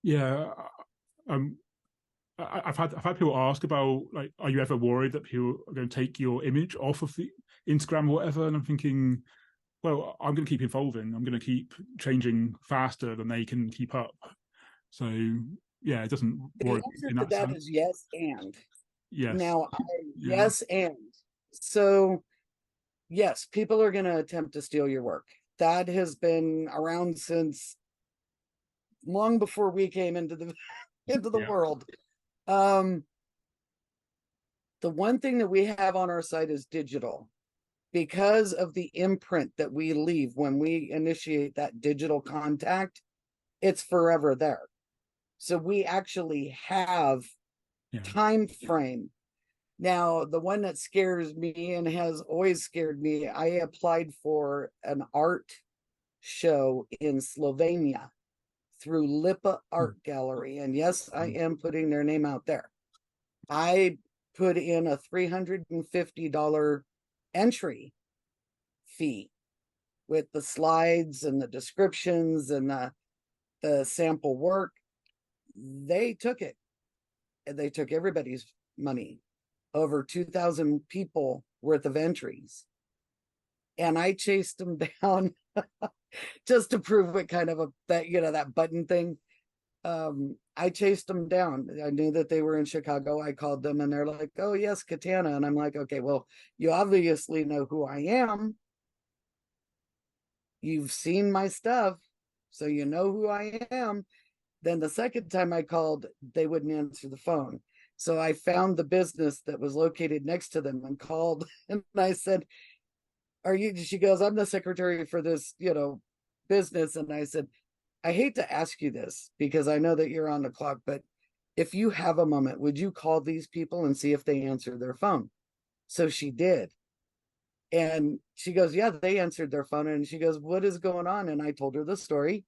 Yeah. I've had people ask about, like, are you ever worried that people are going to take your image off of the Instagram or whatever? And I'm thinking, well, I'm going to keep evolving. I'm going to keep changing faster than they can keep up. So yeah, it doesn't worry the answer to that sense. is yes, and yes. Now, yes, and so yes, people are going to attempt to steal your work. That has been around since long before we came into the world. The one thing that we have on our site is digital, because of the imprint that we leave when we initiate that digital contact. It's forever there. So we actually have time frame. Now, the one that scares me and has always scared me, I applied for an art show in Slovenia through Lipa Art Gallery. And yes, I am putting their name out there. I put in a $350 entry fee with the slides and the descriptions and the sample work. They took it. They took everybody's money, over 2,000 people worth of entries. And I chased them down just to prove what kind of that button thing. I chased them down. I knew that they were in Chicago. I called them and they're like, oh yes, Catana. And I'm like, okay, well, you obviously know who I am. You've seen my stuff, so you know who I am. Then the second time I called, they wouldn't answer the phone. So I found the business that was located next to them and called, and I said, are you, she goes, I'm the secretary for this, business. And I said, I hate to ask you this because I know that you're on the clock, but if you have a moment, would you call these people and see if they answer their phone? So she did. And she goes, yeah, they answered their phone. And she goes, what is going on? And I told her the story.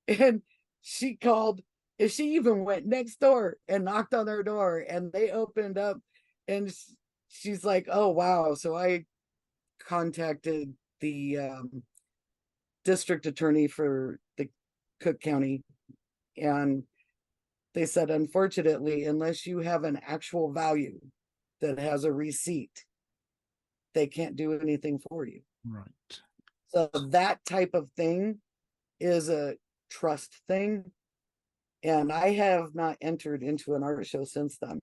And she called, and she even went next door and knocked on their door, and they opened up, and she's like, oh, wow. So I contacted the district attorney for the Cook County, and they said, unfortunately, unless you have an actual value that has a receipt, they can't do anything for you. Right. So that type of thing is a trust thing. And I have not entered into an art show since then.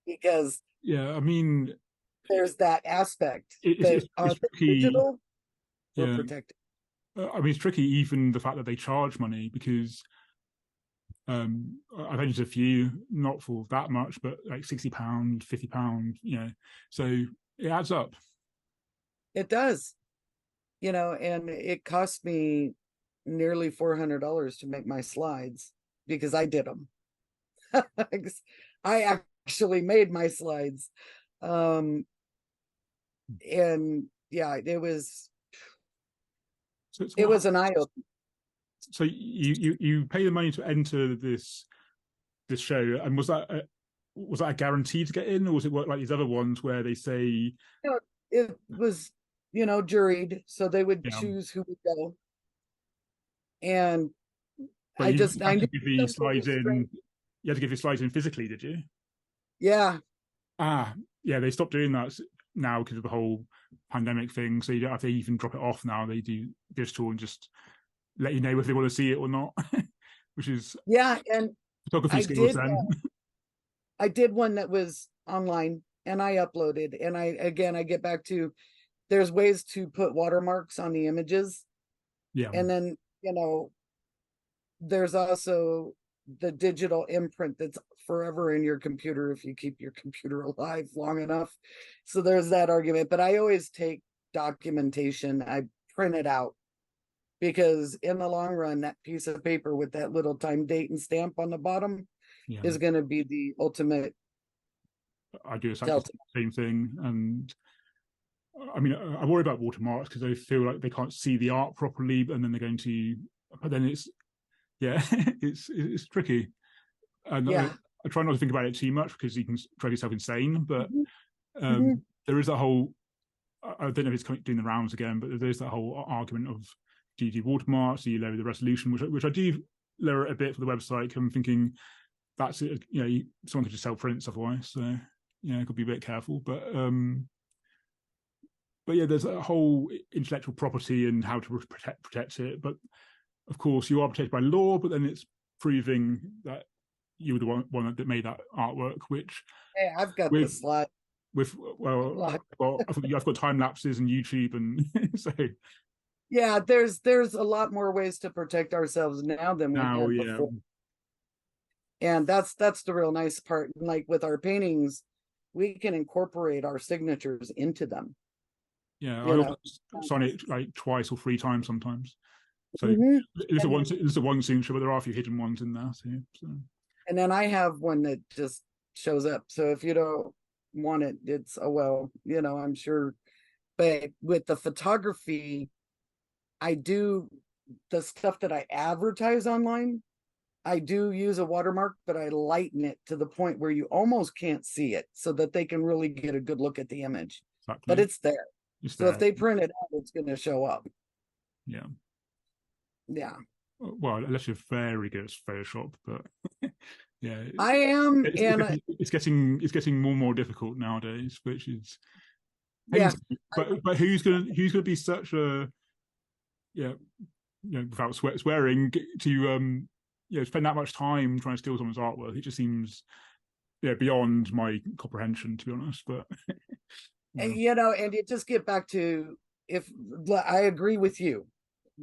because I mean, there's that aspect. But it's on tricky. digital, we're Yeah, protected. I mean, it's tricky even the fact that they charge money because I've only a few, not for that much, but like £60, £50, so it adds up. It does, and it cost me nearly $400 to make my slides because I did them. I actually made my slides. And yeah, it was an eye opener. So you pay the money to enter this show, and was that a guarantee to get in, or was it work like these other ones where they say it was juried, so they would yeah, choose who would go, and but you had to give the slides in. You had to give your slides in physically, did you? Yeah. Yeah, they stopped doing that now because of the whole pandemic thing, so you don't have to even drop it off now. They do digital and just let you know if they want to see it or not. Which is and photography skills then. I did one that was online and I uploaded, and I get back to, there's ways to put watermarks on the images. Yeah. And then, there's also the digital imprint that's forever in your computer if you keep your computer alive long enough. So there's that argument, but I always take documentation. I print it out because in the long run, that piece of paper with that little time, date, and stamp on the bottom is going to be the ultimate. I do exactly the same thing. And I mean, I worry about watermarks because I feel like they can't see the art properly, and then they're going to, but then it's tricky. And I try not to think about it too much because you can drive yourself insane. But there is that whole, I don't know if it's doing the rounds again, but there's that whole argument of, do you do watermarks? Do you lower the resolution? Which I do lower it a bit for the website. I'm thinking that's it. Someone could just sell prints otherwise. So could be a bit careful. But yeah, there's a whole intellectual property and how to protect it. But of course, you are protected by law. But then it's proving that you were the one that made that artwork. Which I've got the slide. I've got time lapses and YouTube, and so yeah, there's a lot more ways to protect ourselves now than we had before. And that's the real nice part. Like with our paintings, we can incorporate our signatures into them. Yeah, I sign it like twice or 3 times sometimes. So there's a one signature, but there are a few hidden ones in there too. So. And then I have one that just shows up. So if you don't want it, it's I'm sure. But with the photography, I do the stuff that I advertise online. I do use a watermark, but I lighten it to the point where you almost can't see it so that they can really get a good look at the image. Exactly. But it's there. So if they print it out, it's going to show up. Yeah. Yeah. Well, unless you're very good at Photoshop, but yeah, I am. It's getting more and more difficult nowadays, which is painful. But who's gonna be such a without swearing to spend that much time trying to steal someone's artwork? It just seems beyond my comprehension, to be honest. But and you just get back to, if I agree with you,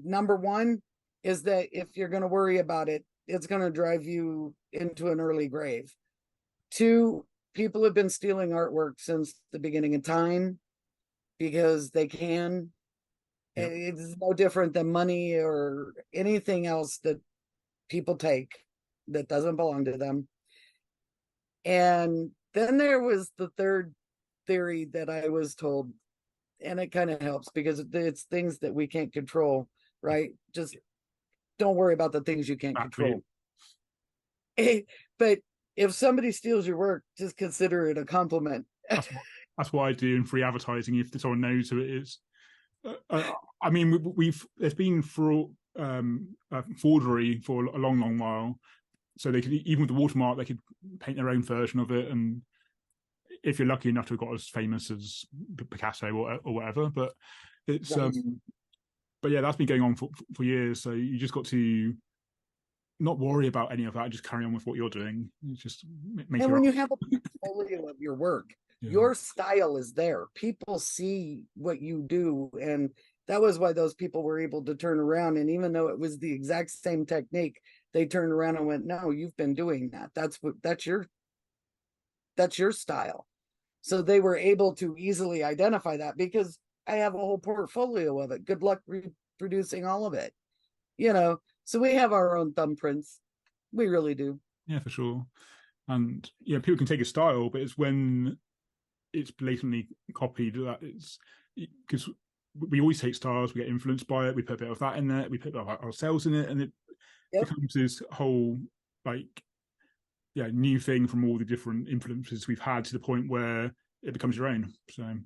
number one is that if you're going to worry about it, it's going to drive you into an early grave. 2, people have been stealing artwork since the beginning of time because they can. Yep. It's no different than money or anything else that people take that doesn't belong to them. And then there was the third theory that I was told, and it kind of helps because it's things that we can't control, right? Just don't worry about the things you can't control. But if somebody steals your work, just consider it a compliment. That's what I do in free advertising if someone knows who it is. I mean, there's been forgery for a long while, so they could, even with the watermark, they could paint their own version of it, and if you're lucky enough to have got as famous as Picasso or whatever. But it's but yeah, that's been going on for years. So you just got to not worry about any of that. Just carry on with what you're doing. Just make And your when own. you have a portfolio of your work, Yeah. your style is there. People see what you do. And that was why those people were able to turn around. And even though it was the exact same technique, they turned around and went, no, you've been doing that. That's your style. So they were able to easily identify that because I have a whole portfolio of it. Good luck reproducing all of it. So we have our own thumbprints. We really do. Yeah, for sure. And yeah, people can take a style, but it's when it's blatantly copied that it's because we always take styles, we get influenced by it, we put a bit of that in there, we put ourselves in it, and it becomes this whole new thing from all the different influences we've had to the point where it becomes your own. So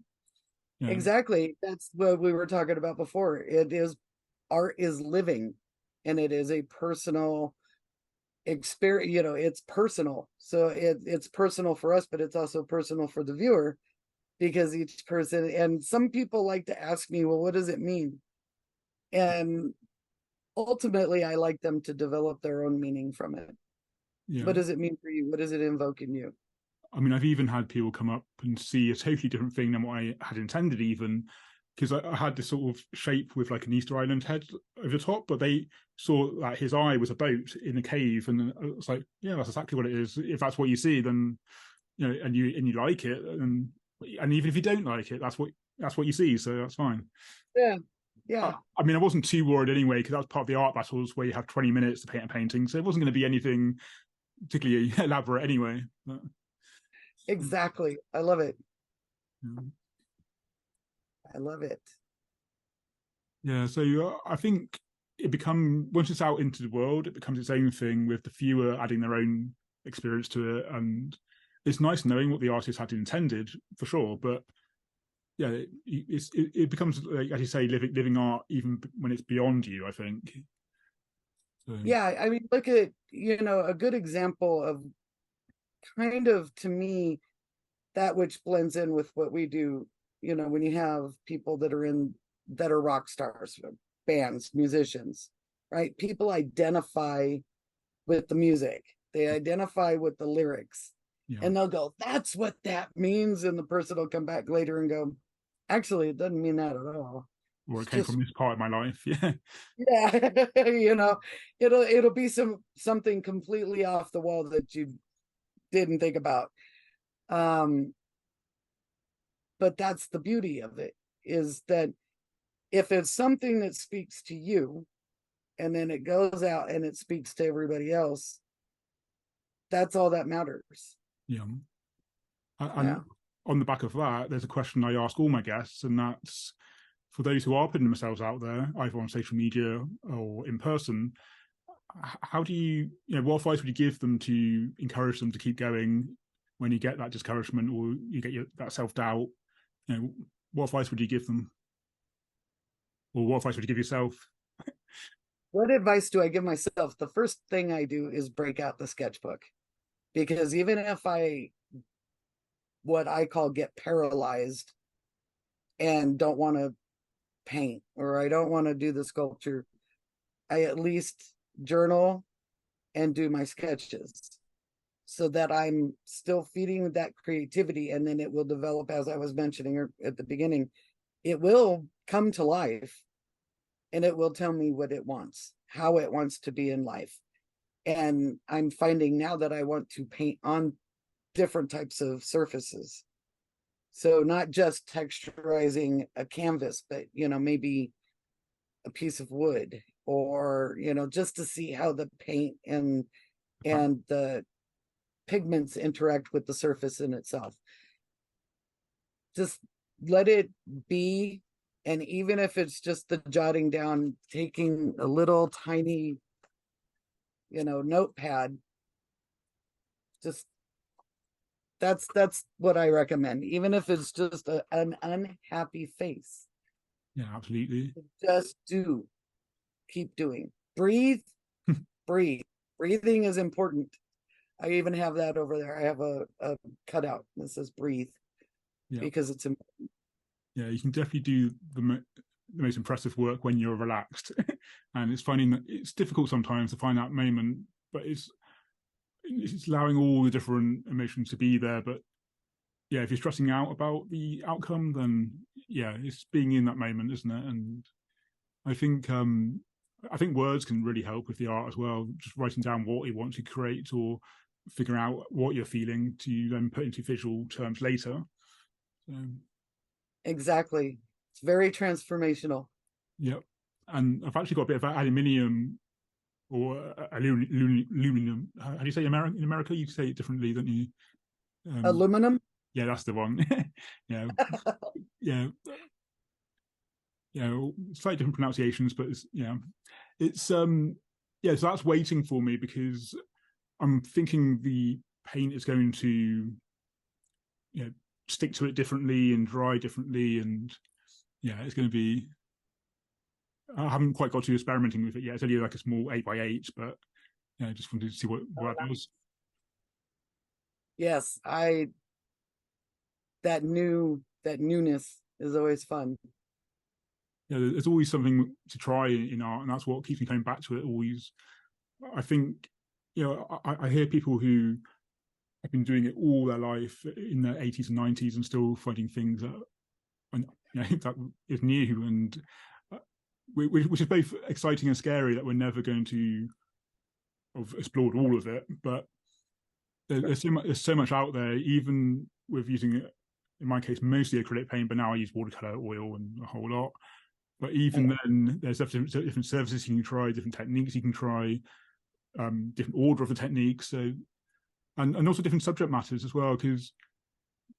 exactly, that's what we were talking about before. Art is living, and it is a personal experience. It's personal, so it's personal for us, but it's also personal for the viewer, because each person, and some people like to ask me, well, what does it mean? And ultimately I like them to develop their own meaning from it. What does it mean for you? What does it invoke in you? I mean, I've even had people come up and see a totally different thing than what I had intended, even because I had this sort of shape with like an Easter Island head over the top, but they saw that his eye was a boat in a cave, and I was like, yeah, that's exactly what it is. If that's what you see, then and you like it, and even if you don't like it, that's what you see, so that's fine. Yeah. I mean, I wasn't too worried anyway, because that was part of the art battles where you have 20 minutes to paint a painting, so it wasn't going to be anything particularly elaborate anyway. But exactly. I love it. yeah. I love it. Yeah, so I think once it's out into the world, it becomes its own thing with the viewer adding their own experience to it, and it's nice knowing what the artist had intended for sure. But yeah, it becomes, like, as you say, living art even when it's beyond you, I think. So, Yeah, I mean, look at a good example of kind of, to me, that which blends in with what we do. When you have people that are rock stars, bands, musicians, right? People identify with the music, they identify with the lyrics, and they'll go, that's what that means. And the person will come back later and go, actually, it doesn't mean that at all. or it came from this part of my life. Yeah. It'll be something completely off the wall that you didn't think about. But that's the beauty of it, is that if it's something that speaks to you and then it goes out and it speaks to everybody else, that's all that matters. Yeah. And on the back of that, there's a question I ask all my guests, and that's, for those who are putting themselves out there, either on social media or in person, how do what advice would you give them to encourage them to keep going when you get that discouragement or you get that self-doubt? What advice would you give them? Or what advice would you give yourself? What advice do I give myself? The first thing I do is break out the sketchbook, because even if what I call get paralyzed and don't want to paint, or I don't want to do the sculpture, I at least journal and do my sketches, so that I'm still feeding that creativity, and then it will develop, as I was mentioning at the beginning. It will come to life, and it will tell me what it wants, how it wants to be in life. And I'm finding now that I want to paint on different types of surfaces. So not just texturizing a canvas, but maybe a piece of wood, or just to see how the paint and the pigments interact with the surface in itself. Just let it be. And even if it's just the jotting down, taking a little tiny notepad, just that's what I recommend, even if it's just an unhappy face. Yeah, absolutely. Just keep doing. Breathe. Breathing is important. I even have that over there. I have a cutout that says breathe, because it's important. Yeah, you can definitely do the most impressive work when you're relaxed. And it's finding that it's difficult sometimes to find that moment, but it's allowing all the different emotions to be there. But yeah, if you're stressing out about the outcome, then yeah, it's being in that moment, isn't it? And I think words can really help with the art as well. Just writing down what you want to create, or figuring out what you're feeling to then put into visual terms later. So, exactly. It's very transformational. yep. And I've actually got a bit of aluminium or aluminum. How do you say in America? You say it differently, don't you? Aluminum. Yeah, that's the one. Yeah, yeah, yeah. Slightly different pronunciations, but it's yeah. So that's waiting for me because I'm thinking the paint is going to stick to it differently and dry differently, and yeah, it's going to be. I haven't quite got to experimenting with it yet. It's only like a small 8x8, but yeah, I just wanted to see what that was. Yes, that newness is always fun. Yeah, there's always something to try in art, and that's what keeps me coming back to it always. I think, I hear people who have been doing it all their life in their 80s and 90s and still finding things that, that is new, and which is both exciting and scary that we're never going to have explored all of it. But there's so much out there, even with using it, in my case, mostly acrylic paint, but now I use watercolor, oil, and a whole lot. But even then, there's different surfaces you can try, different techniques you can try, different order of the techniques. So, and also different subject matters as well, because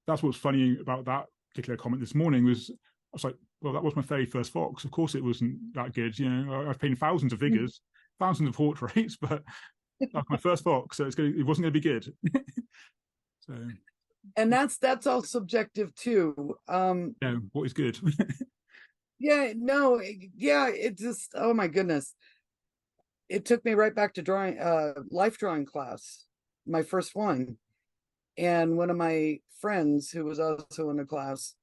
that's what's funny about that particular comment this morning was, I was like, well, that was my very first Fox. Of course, it wasn't that good. I've painted thousands of figures, thousands of portraits, but that's my first Fox, so it wasn't going to be good. So, and that's all subjective too. What is good? Yeah, no, yeah, it just, oh my goodness. It took me right back to drawing, life drawing class, my first one. And one of my friends who was also in the class,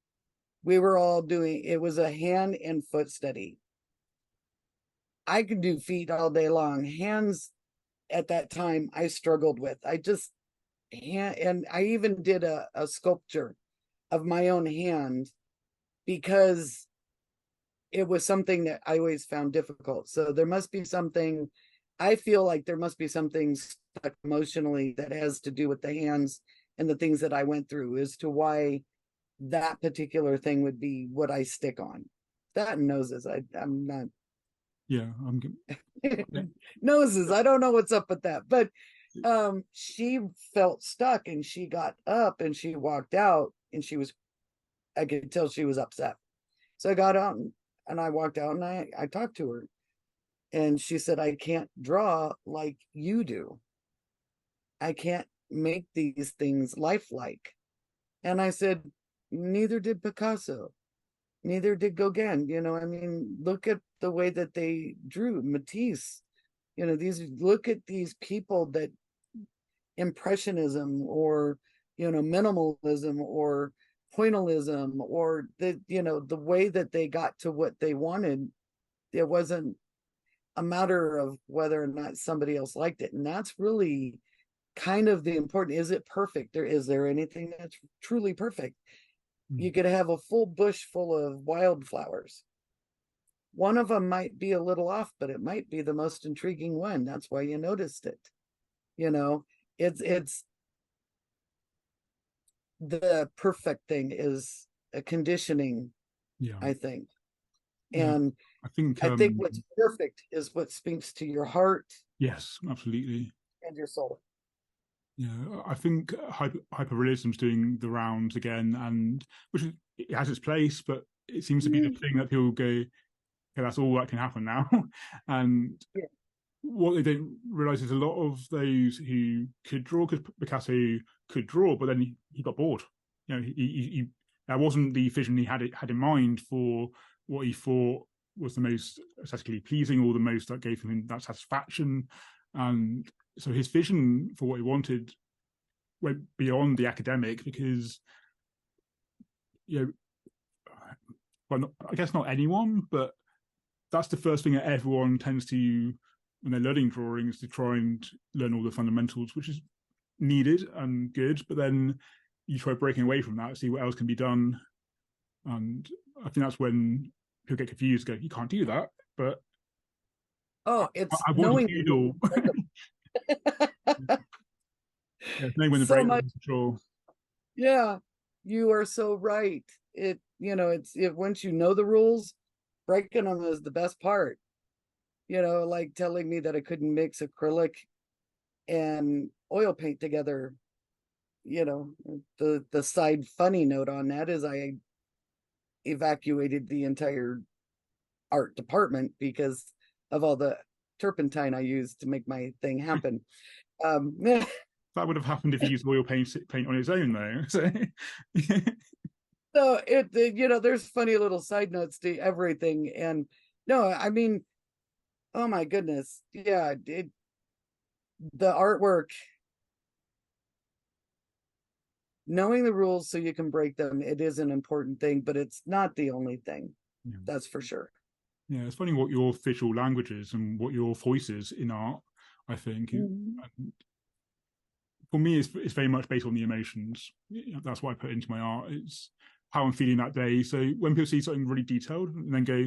we were all doing, it was a hand and foot study. I could do feet all day long. Hands at that time, I struggled with. And I even did a sculpture of my own hand because it was something that I always found difficult. So there must be something, I feel like there must be something stuck emotionally that has to do with the hands and the things that I went through as to why that particular thing would be what I stick on. That and noses. I'm not. Yeah, I'm noses. I don't know what's up with that. But she felt stuck and she got up and she walked out and I could tell she was upset. So I got out and I walked out and I talked to her. And she said, I can't draw like you do. I can't make these things lifelike. And I said, neither did Picasso. Neither did Gauguin. I mean, look at the way that they drew. Matisse. Look at these people that Impressionism or, minimalism or pointillism or the way that they got to what they wanted. It wasn't a matter of whether or not somebody else liked it. And that's really kind of the important, is it perfect? Is there anything that's truly perfect? You could have a full bush full of wildflowers. One of them might be a little off, but it might be the most intriguing one. That's why you noticed it. It's the perfect thing is a conditioning, I think. And I think what's perfect is what speaks to your heart. Yes, absolutely. And your soul. Yeah, I think hyperrealism's doing the rounds again, and it has its place, but it seems to be the thing that people go, "Okay, that's all that can happen now." And what they don't realize is a lot of those who could draw, because Picasso could draw, but then he got bored. He that wasn't the vision he had in mind for what he thought was the most aesthetically pleasing or the most that gave him that satisfaction. And so his vision for what he wanted went beyond the academic, because well, not, I guess not anyone, but that's the first thing that everyone tends to, when they're learning drawing, is to try and learn all the fundamentals, which is needed and good. But then you try breaking away from that, see what else can be done. And I think that's when people get confused, go, you can't do that. But it's I want knowing to doodle. Yeah, knowing when the so break much. control. Yeah, you are so right. It's once you know the rules, breaking them is the best part. Like telling me that I couldn't mix acrylic and oil paint together. The side funny note on that is I evacuated the entire art department because of all the turpentine I used to make my thing happen. That would have happened if you used oil paint on its own, though. So, so there's funny little side notes to everything. And no, I mean, oh my goodness, yeah, the artwork, knowing the rules so you can break them, it is an important thing, but it's not the only thing. Yeah. That's for sure. Yeah, it's funny what your visual language is and what your voice is in art, I think. Mm-hmm. For me, it's very much based on the emotions. That's what I put into my art. It's how I'm feeling that day. So when people see something really detailed and then go,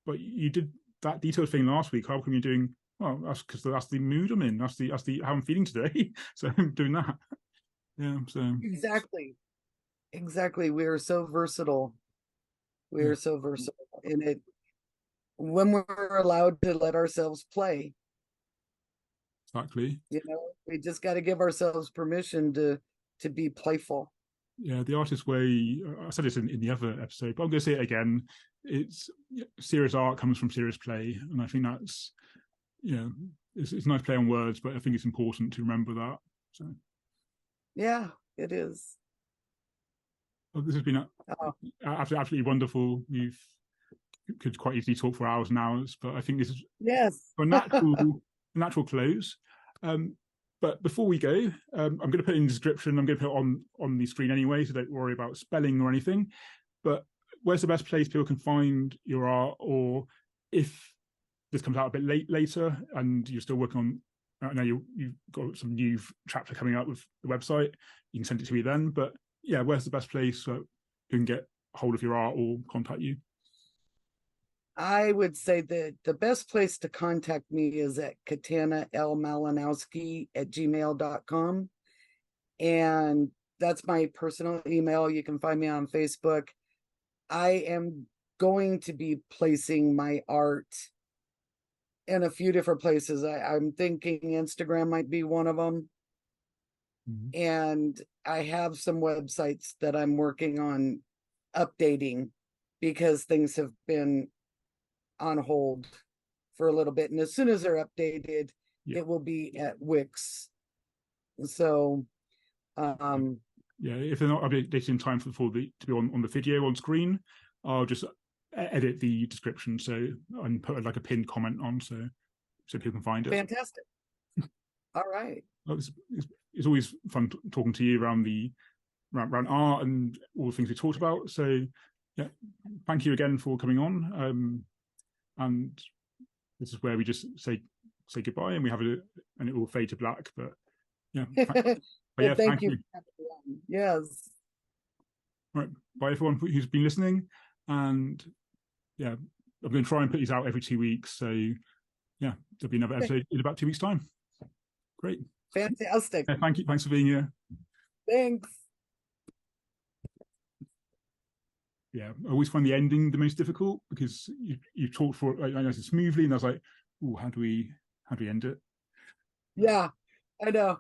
but you did that detailed thing last week, how come you're doing, well, that's because that's the mood I'm in. That's the how I'm feeling today. So I'm doing that. Yeah. So exactly. We are so versatile. We are so versatile in it. When we're allowed to let ourselves play. Exactly. We just got to give ourselves permission to be playful. Yeah, the artist way, I said this in the other episode, but I'm going to say it again. It's serious art comes from serious play. And I think that's, it's nice play on words, but I think it's important to remember that. So, yeah, it is. Well, this has been absolutely wonderful. We could quite easily talk for hours and hours, but I think this is a natural close. But before we go, I'm going to put in the description. I'm going to put it on the screen anyway, so don't worry about spelling or anything. But where's the best place people can find your art, or if this comes out a bit later and you're still working on, I know you've got some new chapter coming out with the website, you can send it to me then. But yeah, where's the best place so you can get hold of your art or contact you? I would say that the best place to contact me is at Catana Malinowski at gmail.com. And that's my personal email. You can find me on Facebook. I am going to be placing my art in a few different places. I'm thinking Instagram might be one of them. Mm-hmm. And I have some websites that I'm working on updating because things have been on hold for a little bit, and as soon as they're updated, it will be at Wix. So if they're not updated in time for to be on the video on screen, I'll just edit the description and put like a pinned comment on so people can find it. Fantastic. All right. Well, it's always fun talking to you around art and all the things we talked about. So yeah, thank you again for coming on. And this is where we just say goodbye, and we have and it will fade to black. But yeah, thank you. Yes. All right, bye everyone who's been listening, and yeah, I'm going to try and put these out every 2 weeks. So yeah, there'll be another episode in about 2 weeks' time. Great. Fantastic. Yeah, thank you. Thanks for being here. Thanks. Yeah, I always find the ending the most difficult because you talk for I know smoothly, and I was like, "Oh, how do we end it?" Yeah, I know.